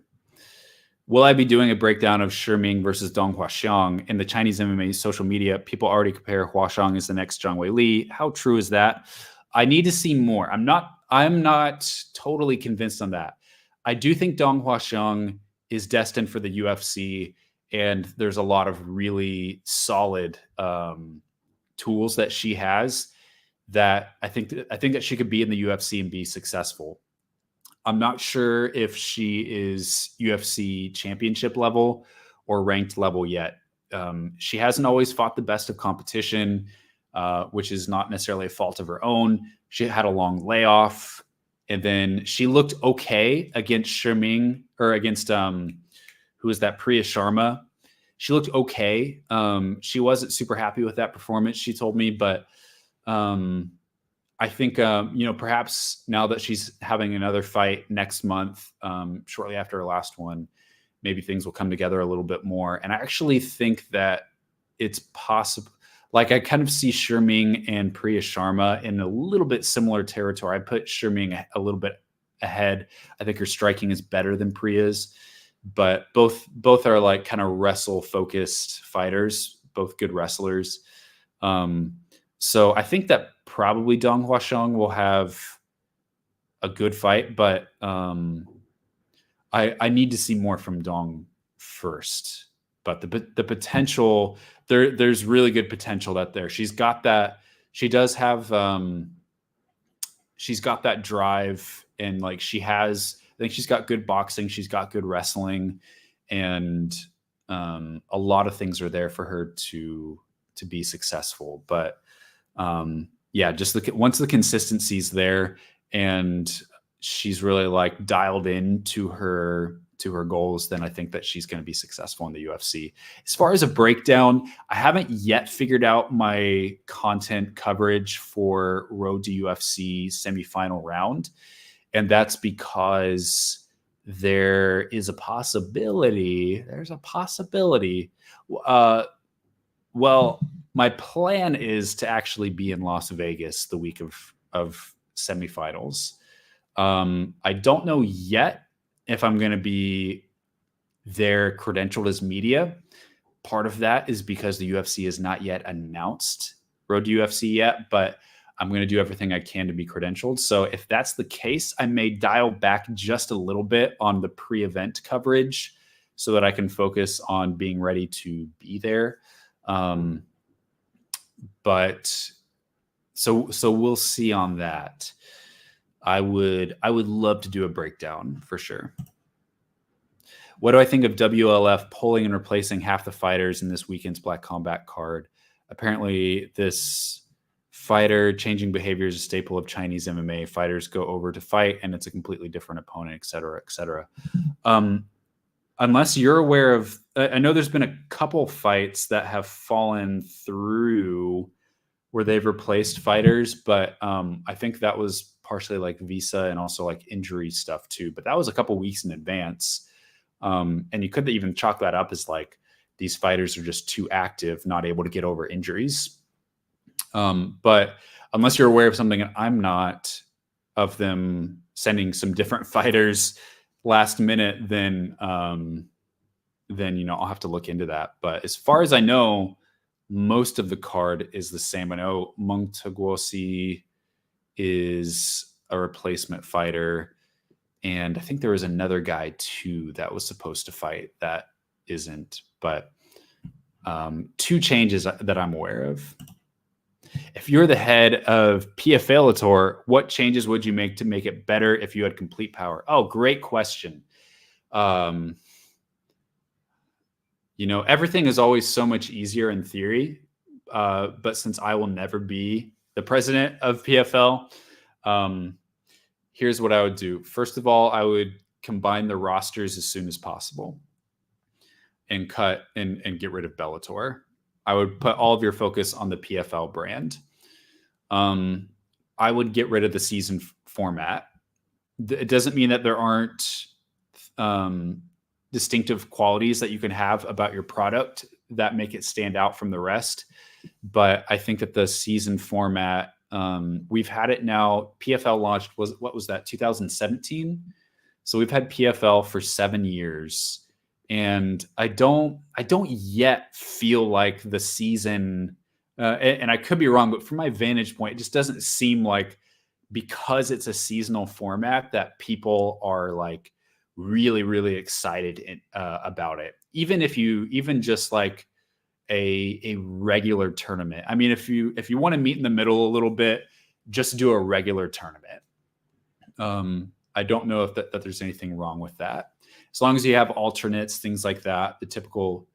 Will I be doing a breakdown of Shiming versus Dong Huaxiang in the Chinese MMA social media? People already compare Huaxiang as the next Zhang Weili. How true is that? I need to see more. I'm not totally convinced on that. I do think Dong Huaxiang is destined for the UFC, and there's a lot of really solid tools that she has that I think that she could be in the UFC and be successful. I'm not sure if she is UFC championship level or ranked level yet. She hasn't always fought the best of competition, which is not necessarily a fault of her own. She had a long layoff, and then she looked okay against Shiming, or against who was that, Priya Sharma. She looked okay. She wasn't super happy with that performance, she told me, but I think, you know, perhaps now that she's having another fight next month, shortly after her last one, maybe things will come together a little bit more. And I actually think that it's possible. Like, I kind of see Shiming and Priya Sharma in a little bit similar territory. I put Shiming a little bit ahead. I think her striking is better than Priya's, but both are like kind of wrestle focused fighters, both good wrestlers. So I think that probably Dong Huasheng will have a good fight, but I need to see more from Dong first. But the potential there's really good potential that there. She's got that. She does have. She's got that drive, and like she has. I think she's got good boxing. She's got good wrestling, and a lot of things are there for her to be successful. But yeah, just once the consistency's there, and she's really like dialed in to her goals, then I think that she's going to be successful in the UFC. As far as a breakdown, I haven't yet figured out my content coverage for Road to UFC semifinal round. And that's because there's a possibility. Well, my plan is to actually be in Las Vegas the week of semifinals. I don't know yet if I'm going to be there credentialed as media. Part of that is because the UFC has not yet announced Road to UFC yet, but I'm going to do everything I can to be credentialed. So if that's the case, I may dial back just a little bit on the pre-event coverage so that I can focus on being ready to be there. But so we'll see on that. I would love to do a breakdown for sure. What do I think of WLF pulling and replacing half the fighters in this weekend's Black Combat card? Apparently, this fighter changing behavior is a staple of Chinese MMA. Fighters go over to fight, and it's a completely different opponent, et cetera, et cetera. Unless you're aware of, I know there's been a couple fights that have fallen through where they've replaced fighters, but I think that was partially like visa and also like injury stuff too. But that was a couple weeks in advance. And you could even chalk that up as like these fighters are just too active, not able to get over injuries. But unless you're aware of something, and I'm not, of them sending some different fighters last minute, then I'll have to look into that. But as far as I know, most of the card is the same. I know Mungtaguosi is a replacement fighter, and I think there was another guy too that was supposed to fight that isn't. But two changes that I'm aware of. If you're the head of PFL, what changes would you make to make it better if you had complete power? Oh, great question. Everything is always so much easier in theory. But since I will never be the president of PFL, here's what I would do. First of all, I would combine the rosters as soon as possible and cut and get rid of Bellator. I would put all of your focus on the PFL brand. I would get rid of the season format. It doesn't mean that there aren't distinctive qualities that you can have about your product that make it stand out from the rest. But I think that the season format, we've had it now. PFL launched, what was that, 2017? So we've had PFL for 7 years. And I don't yet feel like the season, and I could be wrong, but from my vantage point, it just doesn't seem like, because it's a seasonal format, that people are like really, really excited about it. Even just like a regular tournament. I mean, if you want to meet in the middle a little bit, just do a regular tournament. I don't know if that there's anything wrong with that, as long as you have alternates, things like that, the typical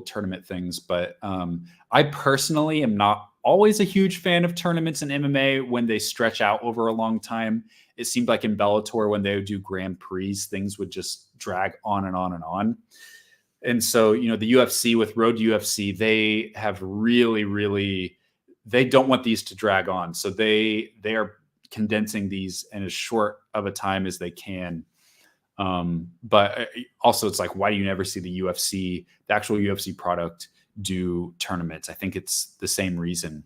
tournament things. But I personally am not always a huge fan of tournaments in MMA when they stretch out over a long time. It seemed like in Bellator, when they would do Grand Prix, things would just drag on and on and on. And so, the UFC with Road to UFC, they have really, they don't want these to drag on. So they are condensing these in as short of a time as they can. But also it's like, why do you never see the actual UFC product do tournaments? I think it's the same reason.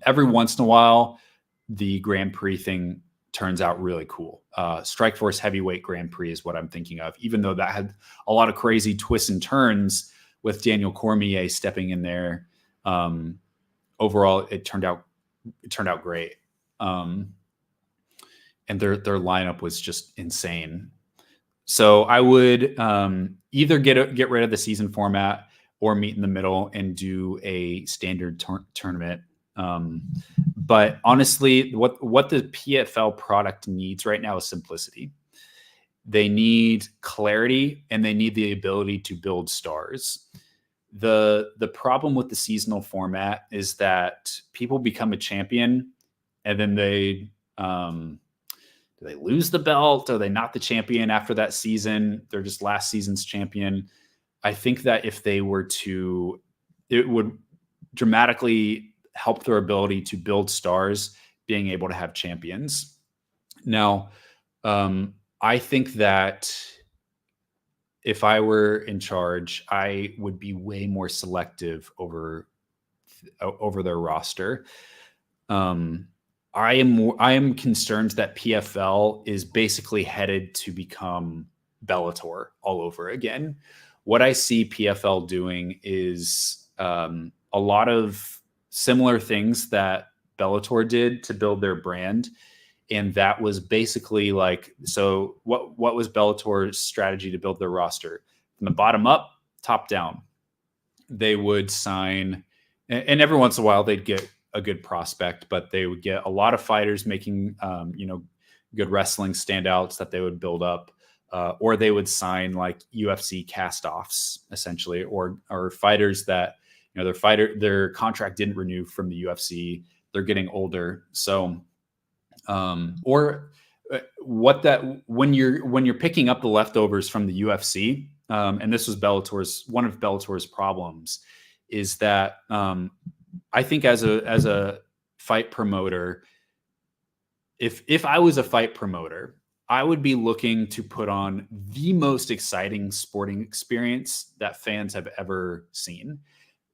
Every once in a while, the Grand Prix thing turns out really cool. Strikeforce Heavyweight Grand Prix is what I'm thinking of, even though that had a lot of crazy twists and turns with Daniel Cormier stepping in there. Overall, it turned out great. And their lineup was just insane. So I would either get rid of the season format or meet in the middle and do a standard tournament. But honestly, what the PFL product needs right now is simplicity. They need clarity and they need the ability to build stars. The problem with the seasonal format is that people become a champion and then they do they lose the belt? Are they not the champion after that season? They're just last season's champion. I think that if they were to, it would dramatically help their ability to build stars, being able to have champions. Now, I think that if I were in charge, I would be way more selective over their roster. I am concerned that PFL is basically headed to become Bellator all over again. What I see PFL doing is a lot of similar things that Bellator did to build their brand. And that was basically like, so what was Bellator's strategy to build their roster? From the bottom up, top down. They would sign, and every once in a while they'd get a good prospect, but they would get a lot of fighters making, good wrestling standouts that they would build up, or they would sign like UFC cast-offs essentially, or fighters that, their contract didn't renew from the UFC. They're getting older. So, when you're picking up the leftovers from the UFC, and this was one of Bellator's problems, is that I think as a fight promoter, if I was a fight promoter, I would be looking to put on the most exciting sporting experience that fans have ever seen,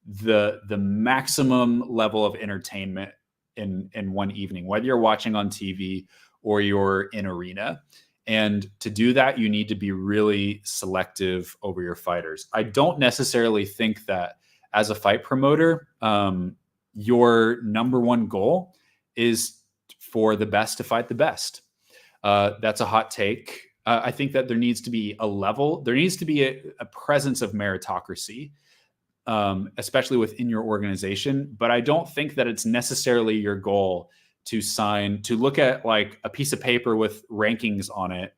the maximum level of entertainment in one evening, whether you're watching on TV or you're in arena. And to do that, you need to be really selective over your fighters. I don't necessarily think that as a fight promoter, your number one goal is for the best to fight the best. That's a hot take. I think that there needs to be a presence of meritocracy, especially within your organization. But I don't think that it's necessarily your goal to look at like a piece of paper with rankings on it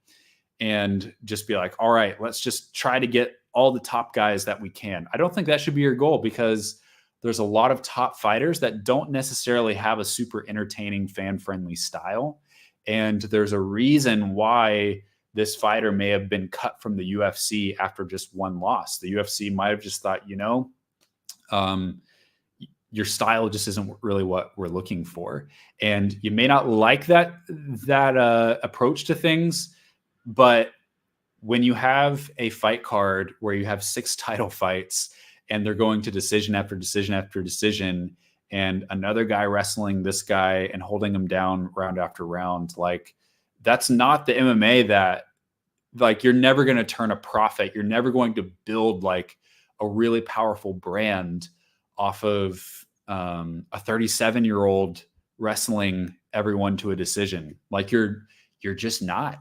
and just be like, all right, let's just try to get all the top guys that we can. I don't think that should be your goal, because there's a lot of top fighters that don't necessarily have a super entertaining, fan-friendly style. And there's a reason why this fighter may have been cut from the UFC after just one loss. The UFC might have just thought, your style just isn't really what we're looking for. And you may not like that approach to things, but when you have a fight card where you have 6 title fights and they're going to decision after decision after decision, and another guy wrestling this guy and holding him down round after round, like that's not the MMA that, like, you're never going to turn a profit. You're never going to build like a really powerful brand off of a 37-year-old wrestling everyone to a decision. Like you're just not,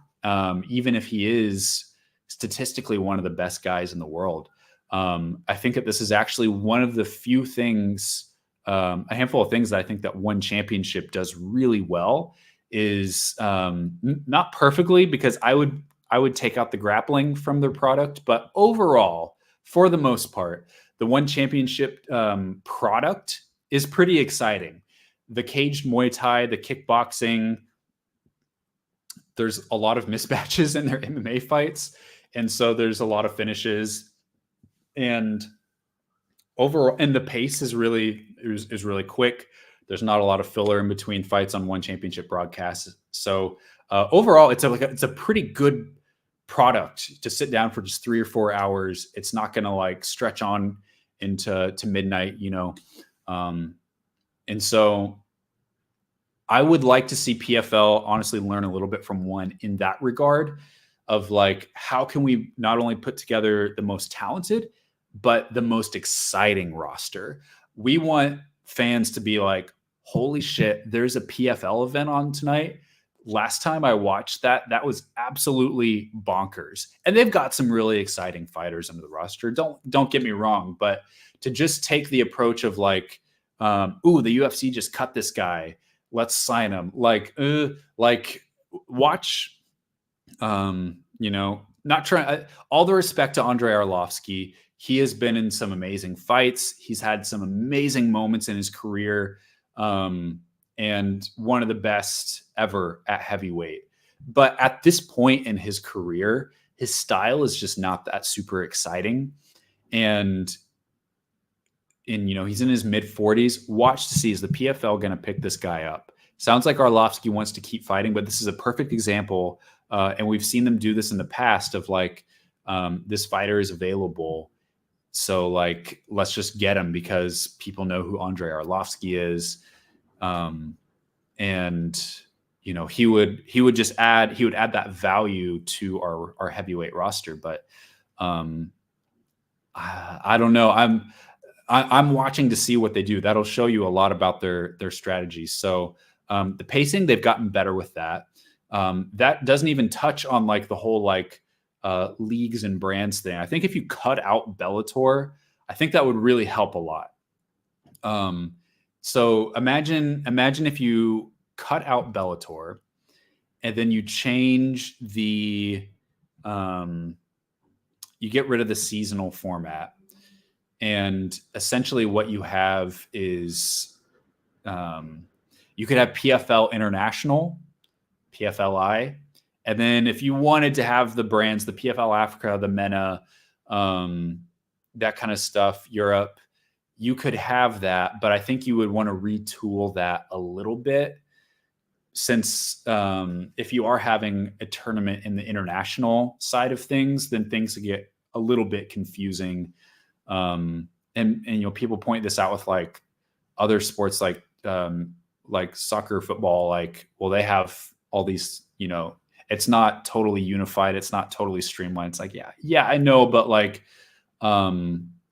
even if he is statistically one of the best guys in the world. I think that this is actually one of the few things, a handful of things that I think that one championship does really well is not perfectly, because I would take out the grappling from their product, but overall, for the most part, the one championship product is pretty exciting. The caged Muay Thai, the kickboxing, there's a lot of mismatches in their MMA fights. And so there's a lot of finishes, and overall, and the pace is really quick. There's not a lot of filler in between fights on one championship broadcast. So overall, it's a pretty good product to sit down for just 3 or 4 hours. It's not going to like stretch on into midnight, and so I would like to see PFL honestly learn a little bit from one in that regard of like, how can we not only put together the most talented, but the most exciting roster? We want fans to be like, holy shit, there's a PFL event on tonight. Last time I watched that was absolutely bonkers. And they've got some really exciting fighters under the roster. Don't get me wrong, but to just take the approach of like, ooh, the UFC just cut this guy, let's sign him. Like watch, not trying. All the respect to Andrei Arlovsky. He has been in some amazing fights. He's had some amazing moments in his career, and one of the best ever at heavyweight. But at this point in his career, his style is just not that super exciting. And he's in his mid 40s. Watch to see, is the PFL going to pick this guy up? Sounds like Arlovsky wants to keep fighting, but this is a perfect example. And we've seen them do this in the past of like, this fighter is available. So like, let's just get him because people know who Andrei Arlovsky is. And he would add that value to our heavyweight roster. But I don't know. I'm watching to see what they do. That'll show you a lot about their strategies. So the pacing, they've gotten better with that. That doesn't even touch on like the whole like leagues and brands thing. I think if you cut out Bellator, I think that would really help a lot. So imagine if you cut out Bellator and then you change you get rid of the seasonal format. And essentially what you have is you could have PFL International, PFLI. And then if you wanted to have the brands, the PFL Africa, the MENA, that kind of stuff, Europe, you could have that. But I think you would want to retool that a little bit, since if you are having a tournament in the international side of things, then things get a little bit confusing. And people point this out with like other sports, like soccer, football, like, well, they have all these, it's not totally unified. It's not totally streamlined. It's like, yeah, I know. But like,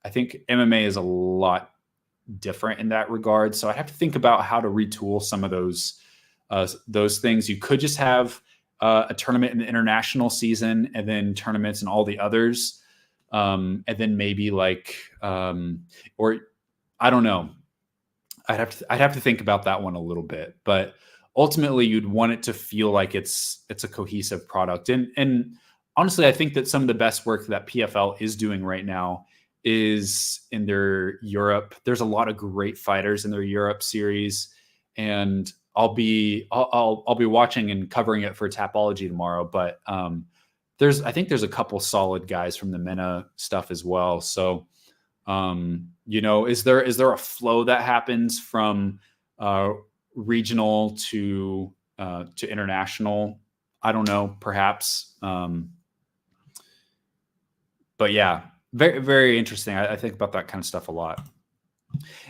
I think MMA is a lot different in that regard. So I have to think about how to retool some of those things. You could just have a tournament in the international season and then tournaments in all the others. And then maybe like, or I don't know. I'd have to think about that one a little bit, but ultimately you'd want it to feel like it's a cohesive product. And honestly, I think that some of the best work that PFL is doing right now is in their Europe. There's a lot of great fighters in their Europe series, and I'll be watching and covering it for Tapology tomorrow. But I think there's a couple solid guys from the MENA stuff as well. So, is there a flow that happens from regional to international? I don't know, perhaps. But yeah, very, very interesting. I think about that kind of stuff a lot.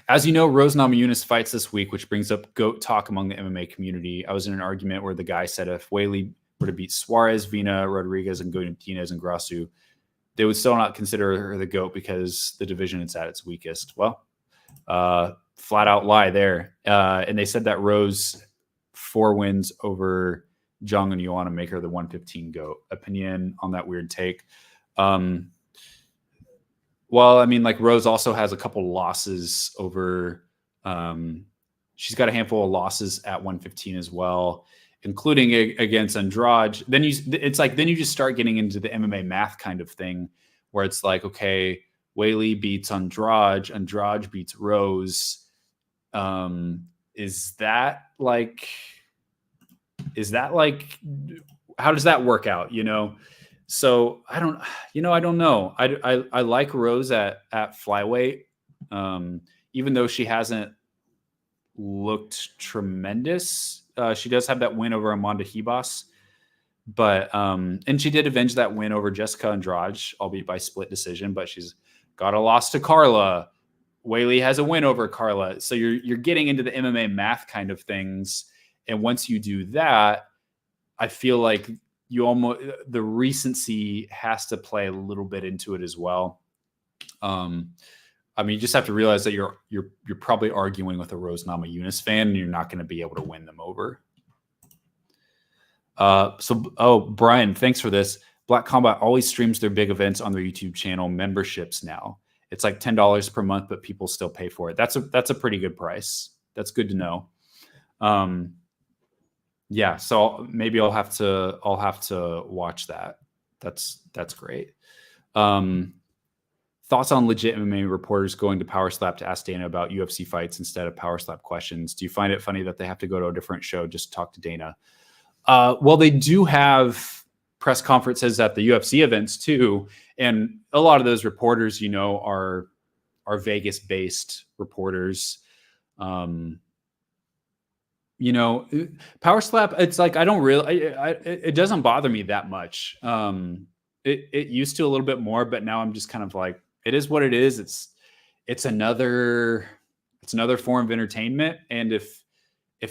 As you know, Rose Namajunas fights this week, which brings up GOAT talk among the MMA community. I was in an argument where the guy said if Weili were to beat Suarez, Vina, Rodriguez, and Godinez and Grasso, they would still not consider her the GOAT because the division is at its weakest. Well, flat out lie there. And they said that Rose 4 wins over Jung and Ioana make her the 115 GOAT. Opinion on that weird take? Well, I mean, like Rose also has a couple losses over. She's got a handful of losses at 115 as well, including against Andrade. Then you just start getting into the MMA math kind of thing, where it's like, okay, Weili beats Andrade beats Rose. Is that like, how does that work out? So I don't know. I like Rose at flyweight, even though she hasn't looked tremendous. She does have that win over Amanda Ribas, but and she did avenge that win over Jessica Andrade, albeit by split decision. But she's got a loss to Carla. Weili has a win over Carla. So you're getting into the MMA math kind of things, And once you do that, I feel like the recency has to play a little bit into it as well. I mean, you just have to realize that you're probably arguing with a Rose Namajunas fan, and you're not going to be able to win them over. Brian, thanks for this. Black Combat always streams their big events on their YouTube channel memberships now. It's like $10 per month, but people still pay for it. That's a pretty good price. That's good to know. Yeah, so maybe I'll have to watch that. That's great. Thoughts on legit MMA reporters going to Power Slap to ask Dana about UFC fights instead of Power Slap questions? Do you find it funny that they have to go to a different show just to talk to Dana? Well, they do have press conferences at the UFC events too, and a lot of those reporters, are Vegas-based reporters. Power Slap, it's like I don't really, it doesn't bother me that much. It used to a little bit more, but now I'm just kind of like, it is what it is. It's another form of entertainment, and if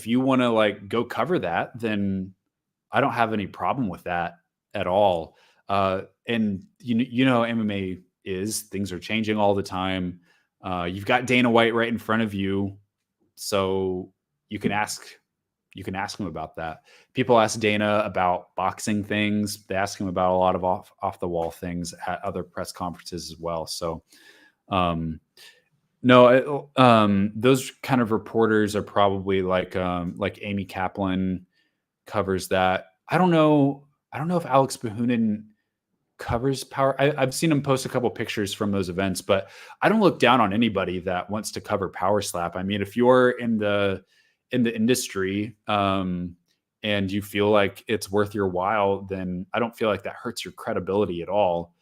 you want to like go cover that, then I don't have any problem with that at all. And how MMA is, things are changing all the time. You've got Dana White right in front of you, so you can ask him about that. People ask Dana about boxing things. They ask him about a lot of off the wall things at other press conferences as well. So, those kind of reporters are probably like Amy Kaplan covers that. I don't know if Alex Bahunin covers Power. I've seen him post a couple pictures from those events, but I don't look down on anybody that wants to cover Power Slap. I mean, if you're in the industry and you feel like it's worth your while, then I don't feel like that hurts your credibility at all.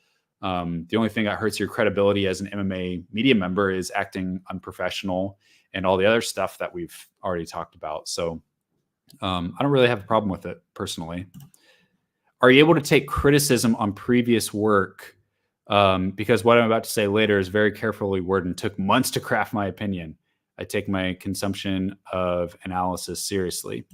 The only thing that hurts your credibility as an MMA media member is acting unprofessional and all the other stuff that we've already talked about. So I don't really have a problem with it personally. Are you able to take criticism on previous work? Because what I'm about to say later is very carefully worded and took months to craft my opinion. I take my consumption of analysis seriously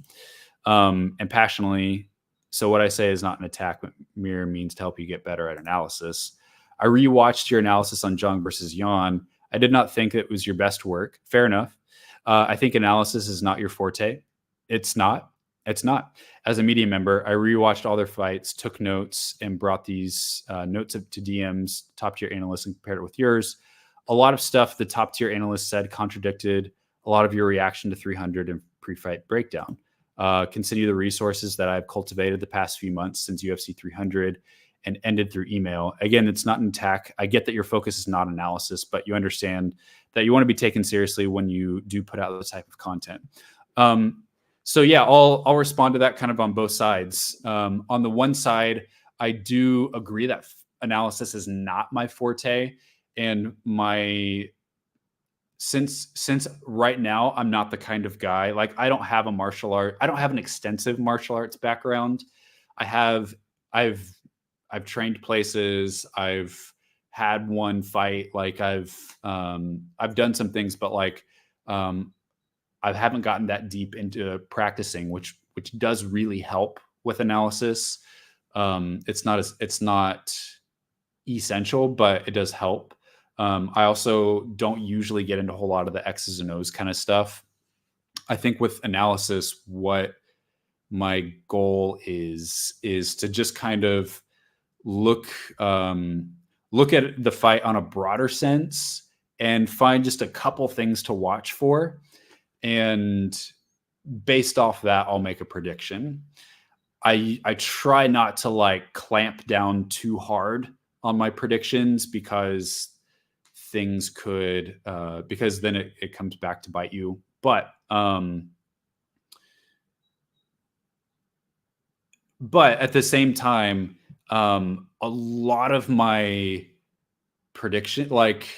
and passionately. So what I say is not an attack, but mere means to help you get better at analysis. I rewatched your analysis on Jung versus Yan. I did not think it was your best work. Fair enough. I think analysis is not your forte. It's not. As a media member, I rewatched all their fights, took notes, and brought these notes up to DM's top tier analysts and compared it with yours. A lot of stuff the top tier analyst said contradicted a lot of your reaction to 300 and pre-fight breakdown. Consider the resources that I've cultivated the past few months since UFC 300 and ended through email. Again, it's not an attack. I get that your focus is not analysis, but you understand that you want to be taken seriously when you do put out this type of content. So yeah, I'll respond to that kind of on both sides. On the one side, I do agree that analysis is not my forte, and since right now I'm not the kind of guy, like I don't have an extensive martial arts background. I've trained places, I've had one fight, like I've done some things, but like I haven't gotten that deep into practicing, which does really help with analysis. It's not essential, but it does help. I also don't usually get into a whole lot of the X's and O's kind of stuff. I think with analysis, what my goal is to just kind of look at the fight on a broader sense and find just a couple things to watch for. And based off that, I'll make a prediction. I try not to like clamp down too hard on my predictions because things could, because then it comes back to bite you. But at the same time, a lot of my prediction, like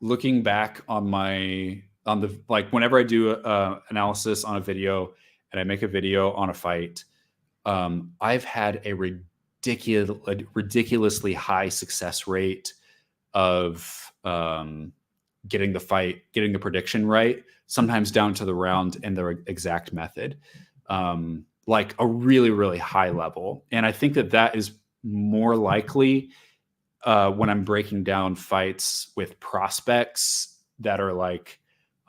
looking back on whenever I do analysis on a video and I make a video on a fight, I've had a ridiculously high success rate of getting the prediction right. sometimes down to the round and the exact method, like a really, really high level. And I think that is more likely when I'm breaking down fights with prospects that are like,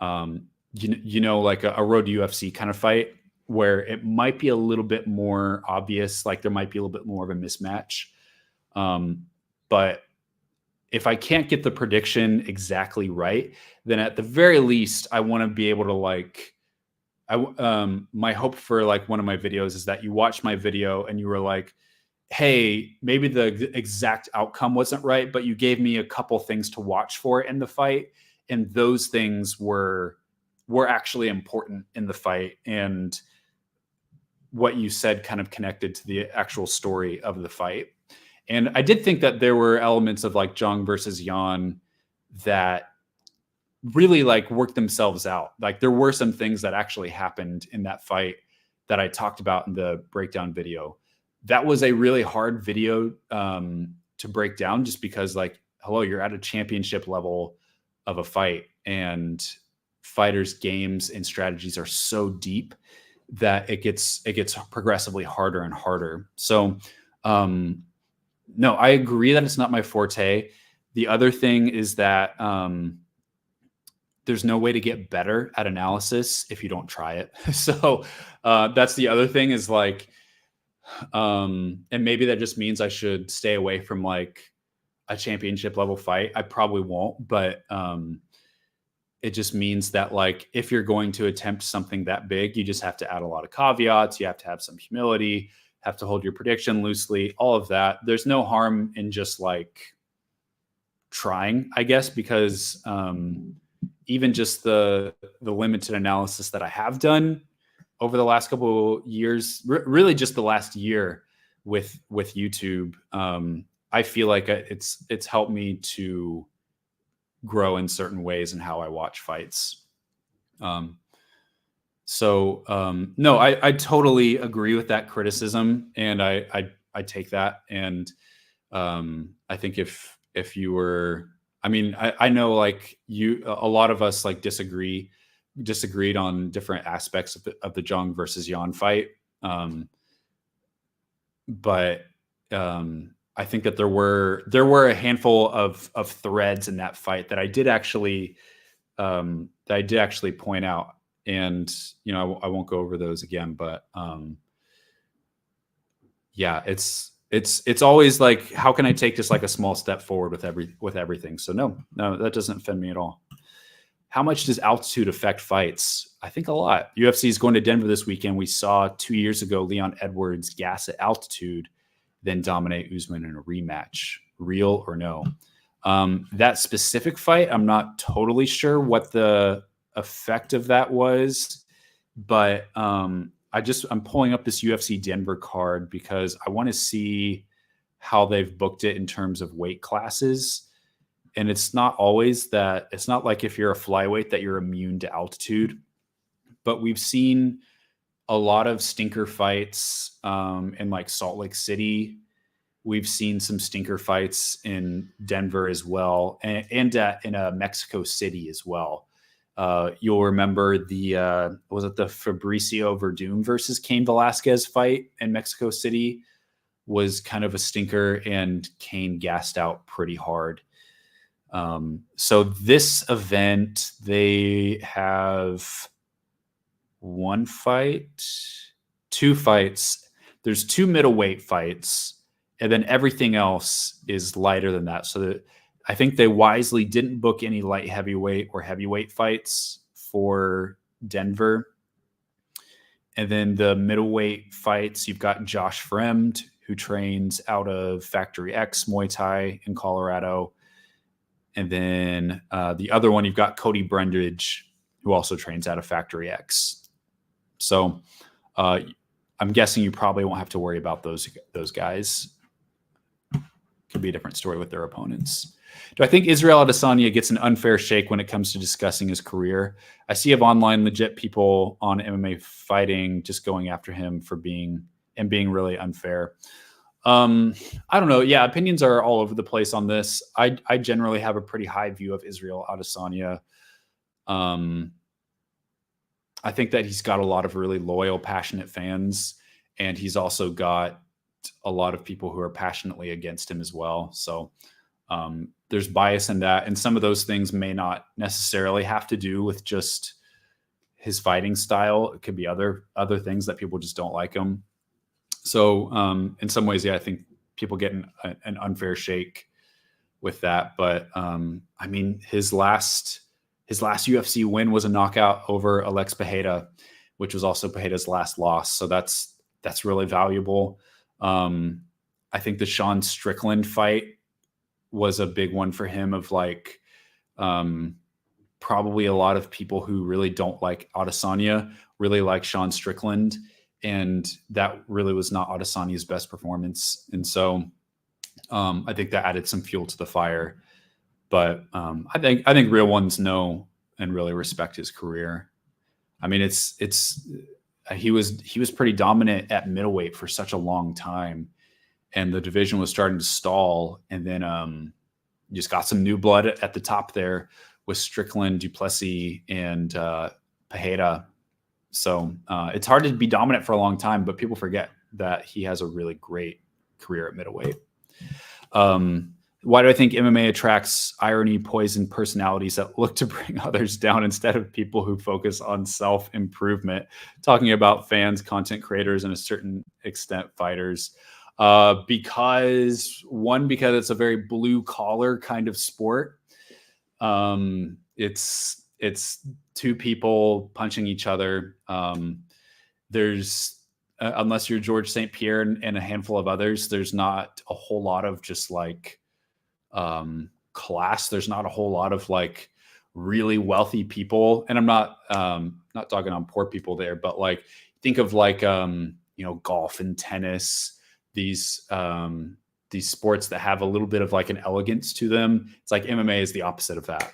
like a road to UFC kind of fight, where it might be a little bit more obvious, like there might be a little bit more of a mismatch. But if I can't get the prediction exactly right, then at the very least, I want to be able to like, my hope for like one of my videos is that you watch my video and you were like, hey, maybe the exact outcome wasn't right, but you gave me a couple things to watch for in the fight. And those things were actually important in the fight. And what you said kind of connected to the actual story of the fight. And I did think that there were elements of like Jong versus Jan that really like worked themselves out. Like there were some things that actually happened in that fight that I talked about in the breakdown video. That was a really hard video to break down, just because like, hello, you're at a championship level of a fight, and fighters' games and strategies are so deep that it gets progressively harder and harder. So no, I agree that it's not my forte. The other thing is that there's no way to get better at analysis if you don't try it. So that's the other thing, is like, and maybe that just means I should stay away from like a championship level fight. I probably won't, but it just means that like, if you're going to attempt something that big, you just have to add a lot of caveats. You have to have some humility, have to hold your prediction loosely, all of that. There's no harm in just like trying, I guess, because even just the limited analysis that I have done over the last couple years, really just the last year with YouTube, I feel like it's helped me to grow in certain ways in how I watch fights. No, I totally agree with that criticism, and I take that. And I think if you were, I mean, I know like a lot of us like disagreed on different aspects of the Jong versus Jan fight. But I think that there were a handful of threads in that fight that I did actually point out. And, I won't go over those again, but yeah, it's always like, how can I take just like a small step forward with everything? So no, that doesn't offend me at all. How much does altitude affect fights? I think a lot. UFC is going to Denver this weekend. We saw 2 years ago Leon Edwards gas at altitude, then dominate Usman in a rematch. Real or no? That specific fight, I'm not totally sure what the effect of that was, but I'm pulling up this UFC Denver card because I want to see how they've booked it in terms of weight classes. And it's not always that, it's not like if you're a flyweight that you're immune to altitude, but we've seen a lot of stinker fights in like Salt Lake City. We've seen some stinker fights in Denver as well, and in Mexico City as well. You'll remember was it the Fabricio Verdum versus Cain Velasquez fight in Mexico City was kind of a stinker, and Cain gassed out pretty hard. So this event, they have two fights. There's 2 middleweight fights, and then everything else is lighter than that. So I think they wisely didn't book any light heavyweight or heavyweight fights for Denver. And then the middleweight fights, you've got Josh Fremd, who trains out of Factory X Muay Thai in Colorado. And then the other one, you've got Cody Brundage, who also trains out of Factory X. So I'm guessing you probably won't have to worry about those guys. Could be a different story with their opponents. Do I think Israel Adesanya gets an unfair shake when it comes to discussing his career? I see of online legit people on MMA fighting just going after him for being really unfair. I don't know. Yeah, opinions are all over the place on this. I generally have a pretty high view of Israel Adesanya. I think that he's got a lot of really loyal, passionate fans, and he's also got a lot of people who are passionately against him as well. So there's bias in that, and some of those things may not necessarily have to do with just his fighting style. It could be other things that people just don't like him. So in some ways, yeah, I think people get an unfair shake with that. But I mean, his last UFC win was a knockout over Alex Pereira, which was also Pereira's last loss. So that's really valuable. I think the Sean Strickland fight was a big one for him, of like probably a lot of people who really don't like Adesanya really like Sean Strickland, and that really was not Adesanya's best performance. And so I think that added some fuel to the fire. But I think real ones know and really respect his career. I mean, he was pretty dominant at middleweight for such a long time, and the division was starting to stall. And then you just got some new blood at the top there with Strickland, Duplessis, and Pereira. So it's hard to be dominant for a long time, but people forget that he has a really great career at middleweight. Why do I think MMA attracts irony, poison personalities that look to bring others down instead of people who focus on self-improvement? Talking about fans, content creators, and a certain extent fighters. Because it's a very blue collar kind of sport. It's two people punching each other. There's unless you're George St. Pierre and a handful of others, there's not a whole lot of just like class. There's not a whole lot of like really wealthy people. And I'm not talking on poor people there, but like think of like golf and tennis, these sports that have a little bit of like an elegance to them. It's like MMA is the opposite of that.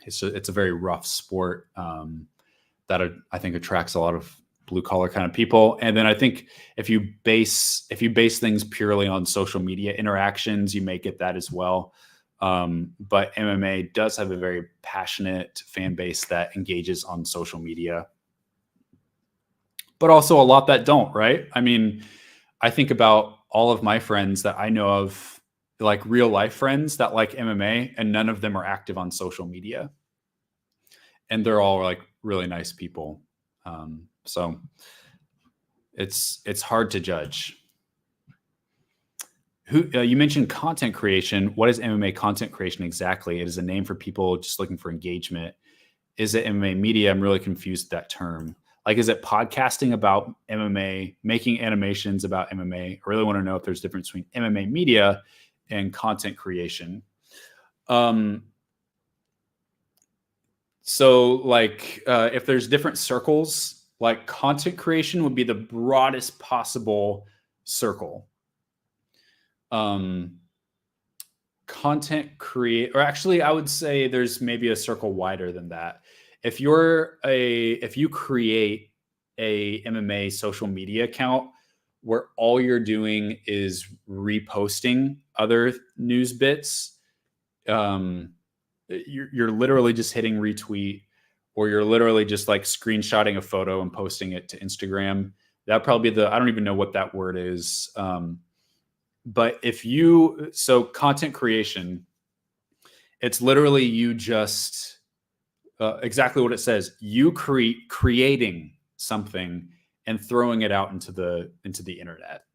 It's a very rough sport that I think attracts a lot of blue collar kind of people. And then I think if you base things purely on social media interactions, you may get that as well. But MMA does have a very passionate fan base that engages on social media, but also a lot that don't, right? I mean, I think about all of my friends that I know of, like real life friends that like MMA, and none of them are active on social media. And they're all like really nice people. So it's hard to judge. You mentioned content creation. What is MMA content creation exactly? It is a name for people just looking for engagement. Is it MMA media? I'm really confused with that term. Like, is it podcasting about MMA, making animations about MMA? I really want to know if there's a difference between MMA media and content creation. So like if there's different circles, like content creation would be the broadest possible circle. Content create, or actually I would say there's maybe a circle wider than that. If you create a MMA social media account where all you're doing is reposting other news bits, you're literally just hitting retweet, or you're literally just like screenshotting a photo and posting it to Instagram. That'd probably be I don't even know what that word is. But so content creation, it's literally you just exactly what it says. You creating something and throwing it out into the internet.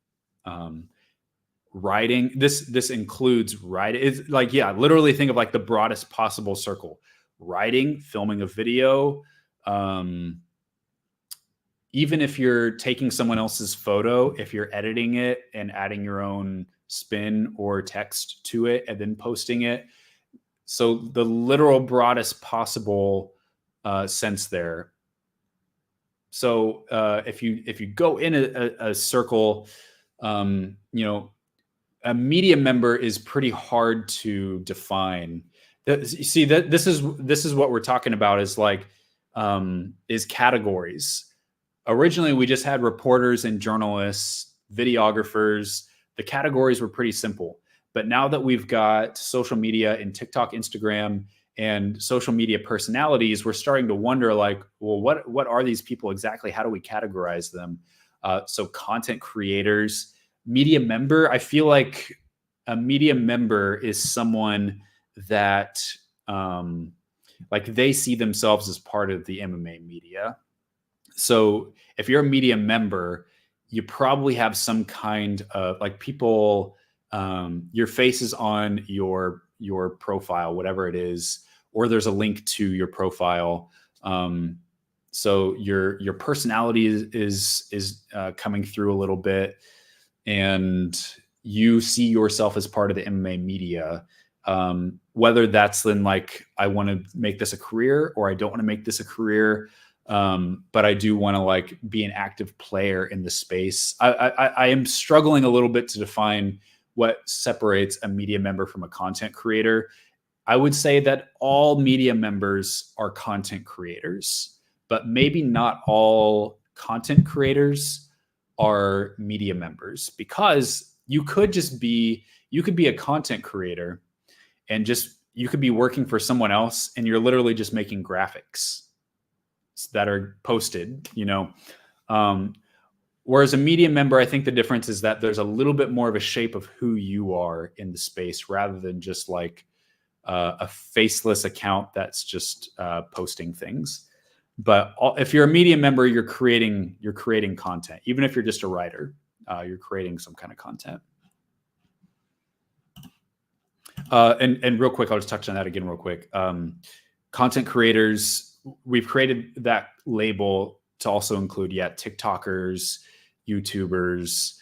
Writing, this includes writing. It's like, yeah, literally think of like the broadest possible circle. Writing, filming a video, even if you're taking someone else's photo, if you're editing it and adding your own spin or text to it and then posting it. So the literal broadest possible sense there. So if you go in a circle, a media member is pretty hard to define. You see that this is what we're talking about is like is categories. Originally, we just had reporters and journalists, videographers. The categories were pretty simple. But now that we've got social media and TikTok, Instagram, and social media personalities, we're starting to wonder like, well, what are these people exactly? How do we categorize them? So content creators, media member, I feel like a media member is someone that like they see themselves as part of the MMA media. So if you're a media member, you probably have some kind of like people, your face is on your profile, whatever it is, or there's a link to your profile. So your personality is coming through a little bit, and you see yourself as part of the MMA media. Whether that's then like, I want to make this a career or I don't want to make this a career. But I do want to like be an active player in the space. I am struggling a little bit to define what separates a media member from a content creator. I would say that all media members are content creators, but maybe not all content creators are media members, because you could be a content creator and you could be working for someone else and you're literally just making graphics that are posted, whereas a media member, I think the difference is that there's a little bit more of a shape of who you are in the space rather than just like a faceless account that's just posting things. But if you're a media member, you're creating content. Even if you're just a writer, you're creating some kind of content. And real quick, I'll just touch on that again real quick. Content creators, we've created that label to also include, TikTokers, YouTubers,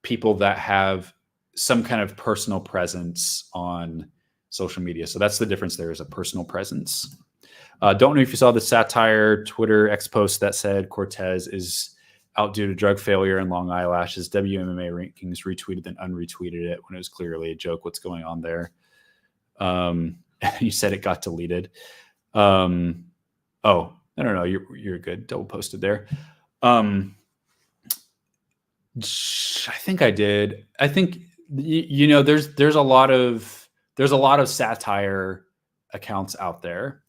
people that have some kind of personal presence on social media. So that's the difference there, is a personal presence. Don't know if you saw the satire Twitter X post that said Cortez is out due to drug failure and long eyelashes. WMMA rankings retweeted and unretweeted it when it was clearly a joke. What's going on there? You said it got deleted. Oh, no, you're good. Double posted there. I think I did. I think there's a lot of satire accounts out there.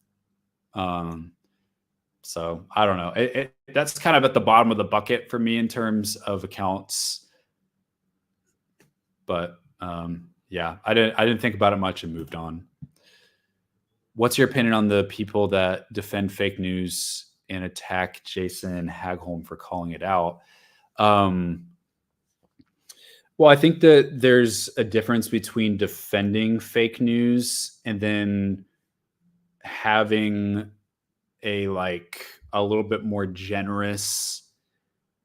So I don't know. That's kind of at the bottom of the bucket for me in terms of accounts. But I didn't think about it much and moved on. What's your opinion on the people that defend fake news and attack Jason Hagholm for calling it out? Well, I think that there's a difference between defending fake news and then having a little bit more generous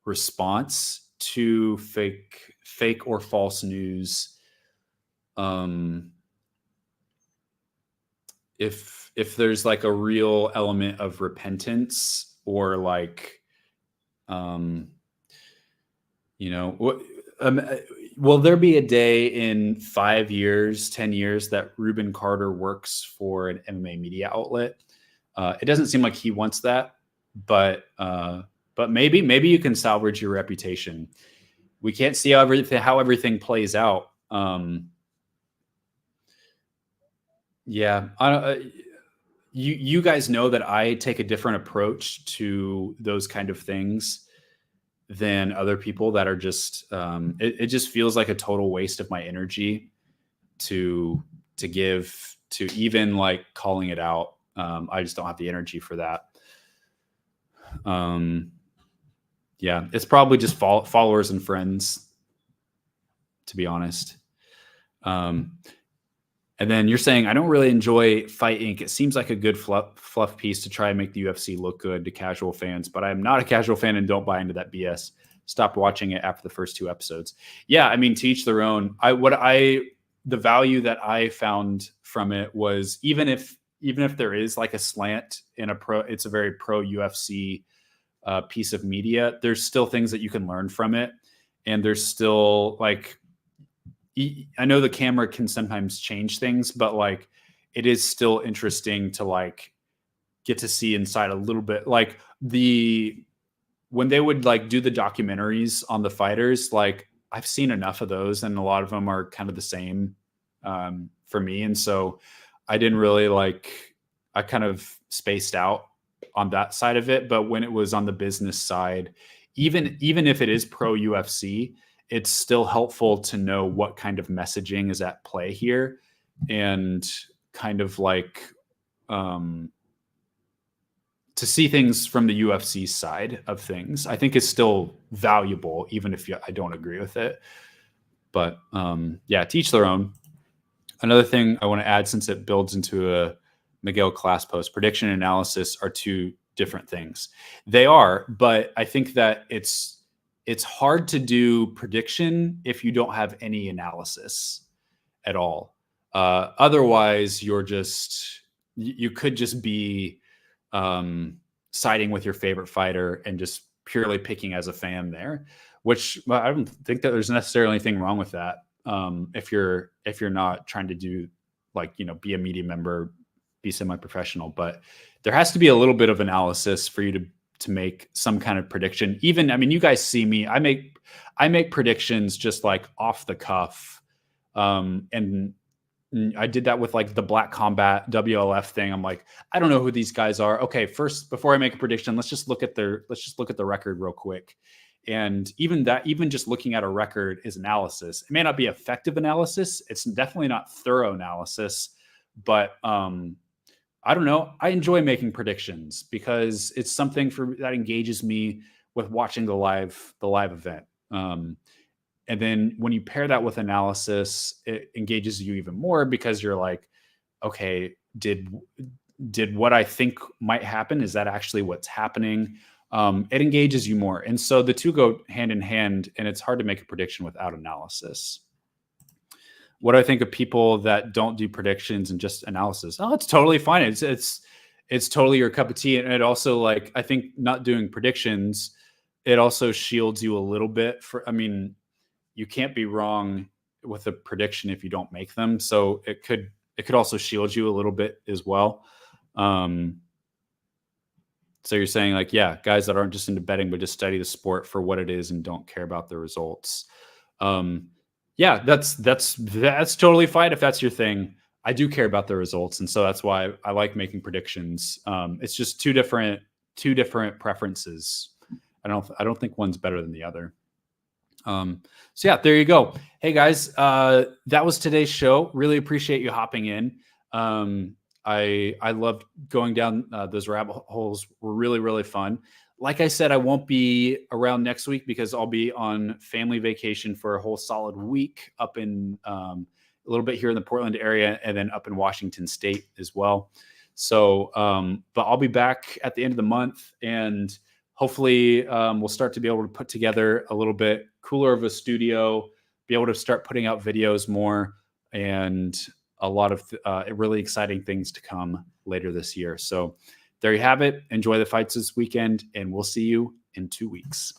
response to fake or false news. If there's like a real element of repentance or will there be a day in 5 years, 10 years that Reuben Carter works for an MMA media outlet? It doesn't seem like he wants that, but maybe you can salvage your reputation. We can't see how everything plays out. You guys know that I take a different approach to those kind of things than other people that are just, it just feels like a total waste of my energy to give to even like calling it out. I just don't have the energy for that. It's probably just followers and friends, to be honest. And then you're saying, I don't really enjoy Fight Inc. It seems like a good fluff piece to try and make the UFC look good to casual fans, but I'm not a casual fan and don't buy into that BS. Stopped watching it after the first 2 episodes. Yeah, I mean, to each their own. The value that I found from it was even if there is like a slant in it's a very pro UFC piece of media, there's still things that you can learn from it. And there's still like, I know the camera can sometimes change things, but like it is still interesting to like get to see inside a little bit. Like when they would like do the documentaries on the fighters, like I've seen enough of those and a lot of them are kind of the same for me. And so I didn't really I kind of spaced out on that side of it. But when it was on the business side, even if it is pro UFC, it's still helpful to know what kind of messaging is at play here, and kind of to see things from the UFC side of things, I think is still valuable, even if I don't agree with it. But yeah, to each their own. Another thing I want to add, since it builds into a Miguel class post, prediction and analysis are two different things. They are, but I think that it's hard to do prediction if you don't have any analysis at all. Otherwise, you could just be siding with your favorite fighter and just purely picking as a fan there, which I don't think that there's necessarily anything wrong with that. If you're not trying to do be a media member, be semi-professional, but there has to be a little bit of analysis for you to make some kind of prediction. Even, I mean, you guys see me, I make predictions just like off the cuff. And I did that with the Black Combat WLF thing. I'm like, I don't know who these guys are. Okay, first, before I make a prediction, let's just look at the record real quick. And even just looking at a record is analysis. It may not be effective analysis. It's definitely not thorough analysis, but I don't know. I enjoy making predictions because it's something that engages me with watching the live event. And then when you pair that with analysis, it engages you even more, because you're like, okay, did what I think might happen, is that actually what's happening? It engages you more. And so the two go hand in hand, and it's hard to make a prediction without analysis. What do I think of people that don't do predictions and just analysis? Oh, it's totally fine. It's totally your cup of tea. And it also, I think not doing predictions, it also shields you a little bit you can't be wrong with a prediction if you don't make them. So it could also shield you a little bit as well. So you're saying yeah, guys that aren't just into betting, but just study the sport for what it is and don't care about the results. Yeah, that's totally fine if that's your thing. I do care about the results. And so that's why I like making predictions. It's just two different preferences. I don't think one's better than the other. So yeah, there you go. Hey guys, that was today's show. Really appreciate you hopping in. I loved going down those rabbit holes. Were really, really fun. Like I said, I won't be around next week because I'll be on family vacation for a whole solid week up in a little bit here in the Portland area, and then up in Washington State as well. So, but I'll be back at the end of the month, and hopefully we'll start to be able to put together a little bit cooler of a studio, be able to start putting out videos more, and a lot of really exciting things to come later this year. So there you have it. Enjoy the fights this weekend, and we'll see you in 2 weeks.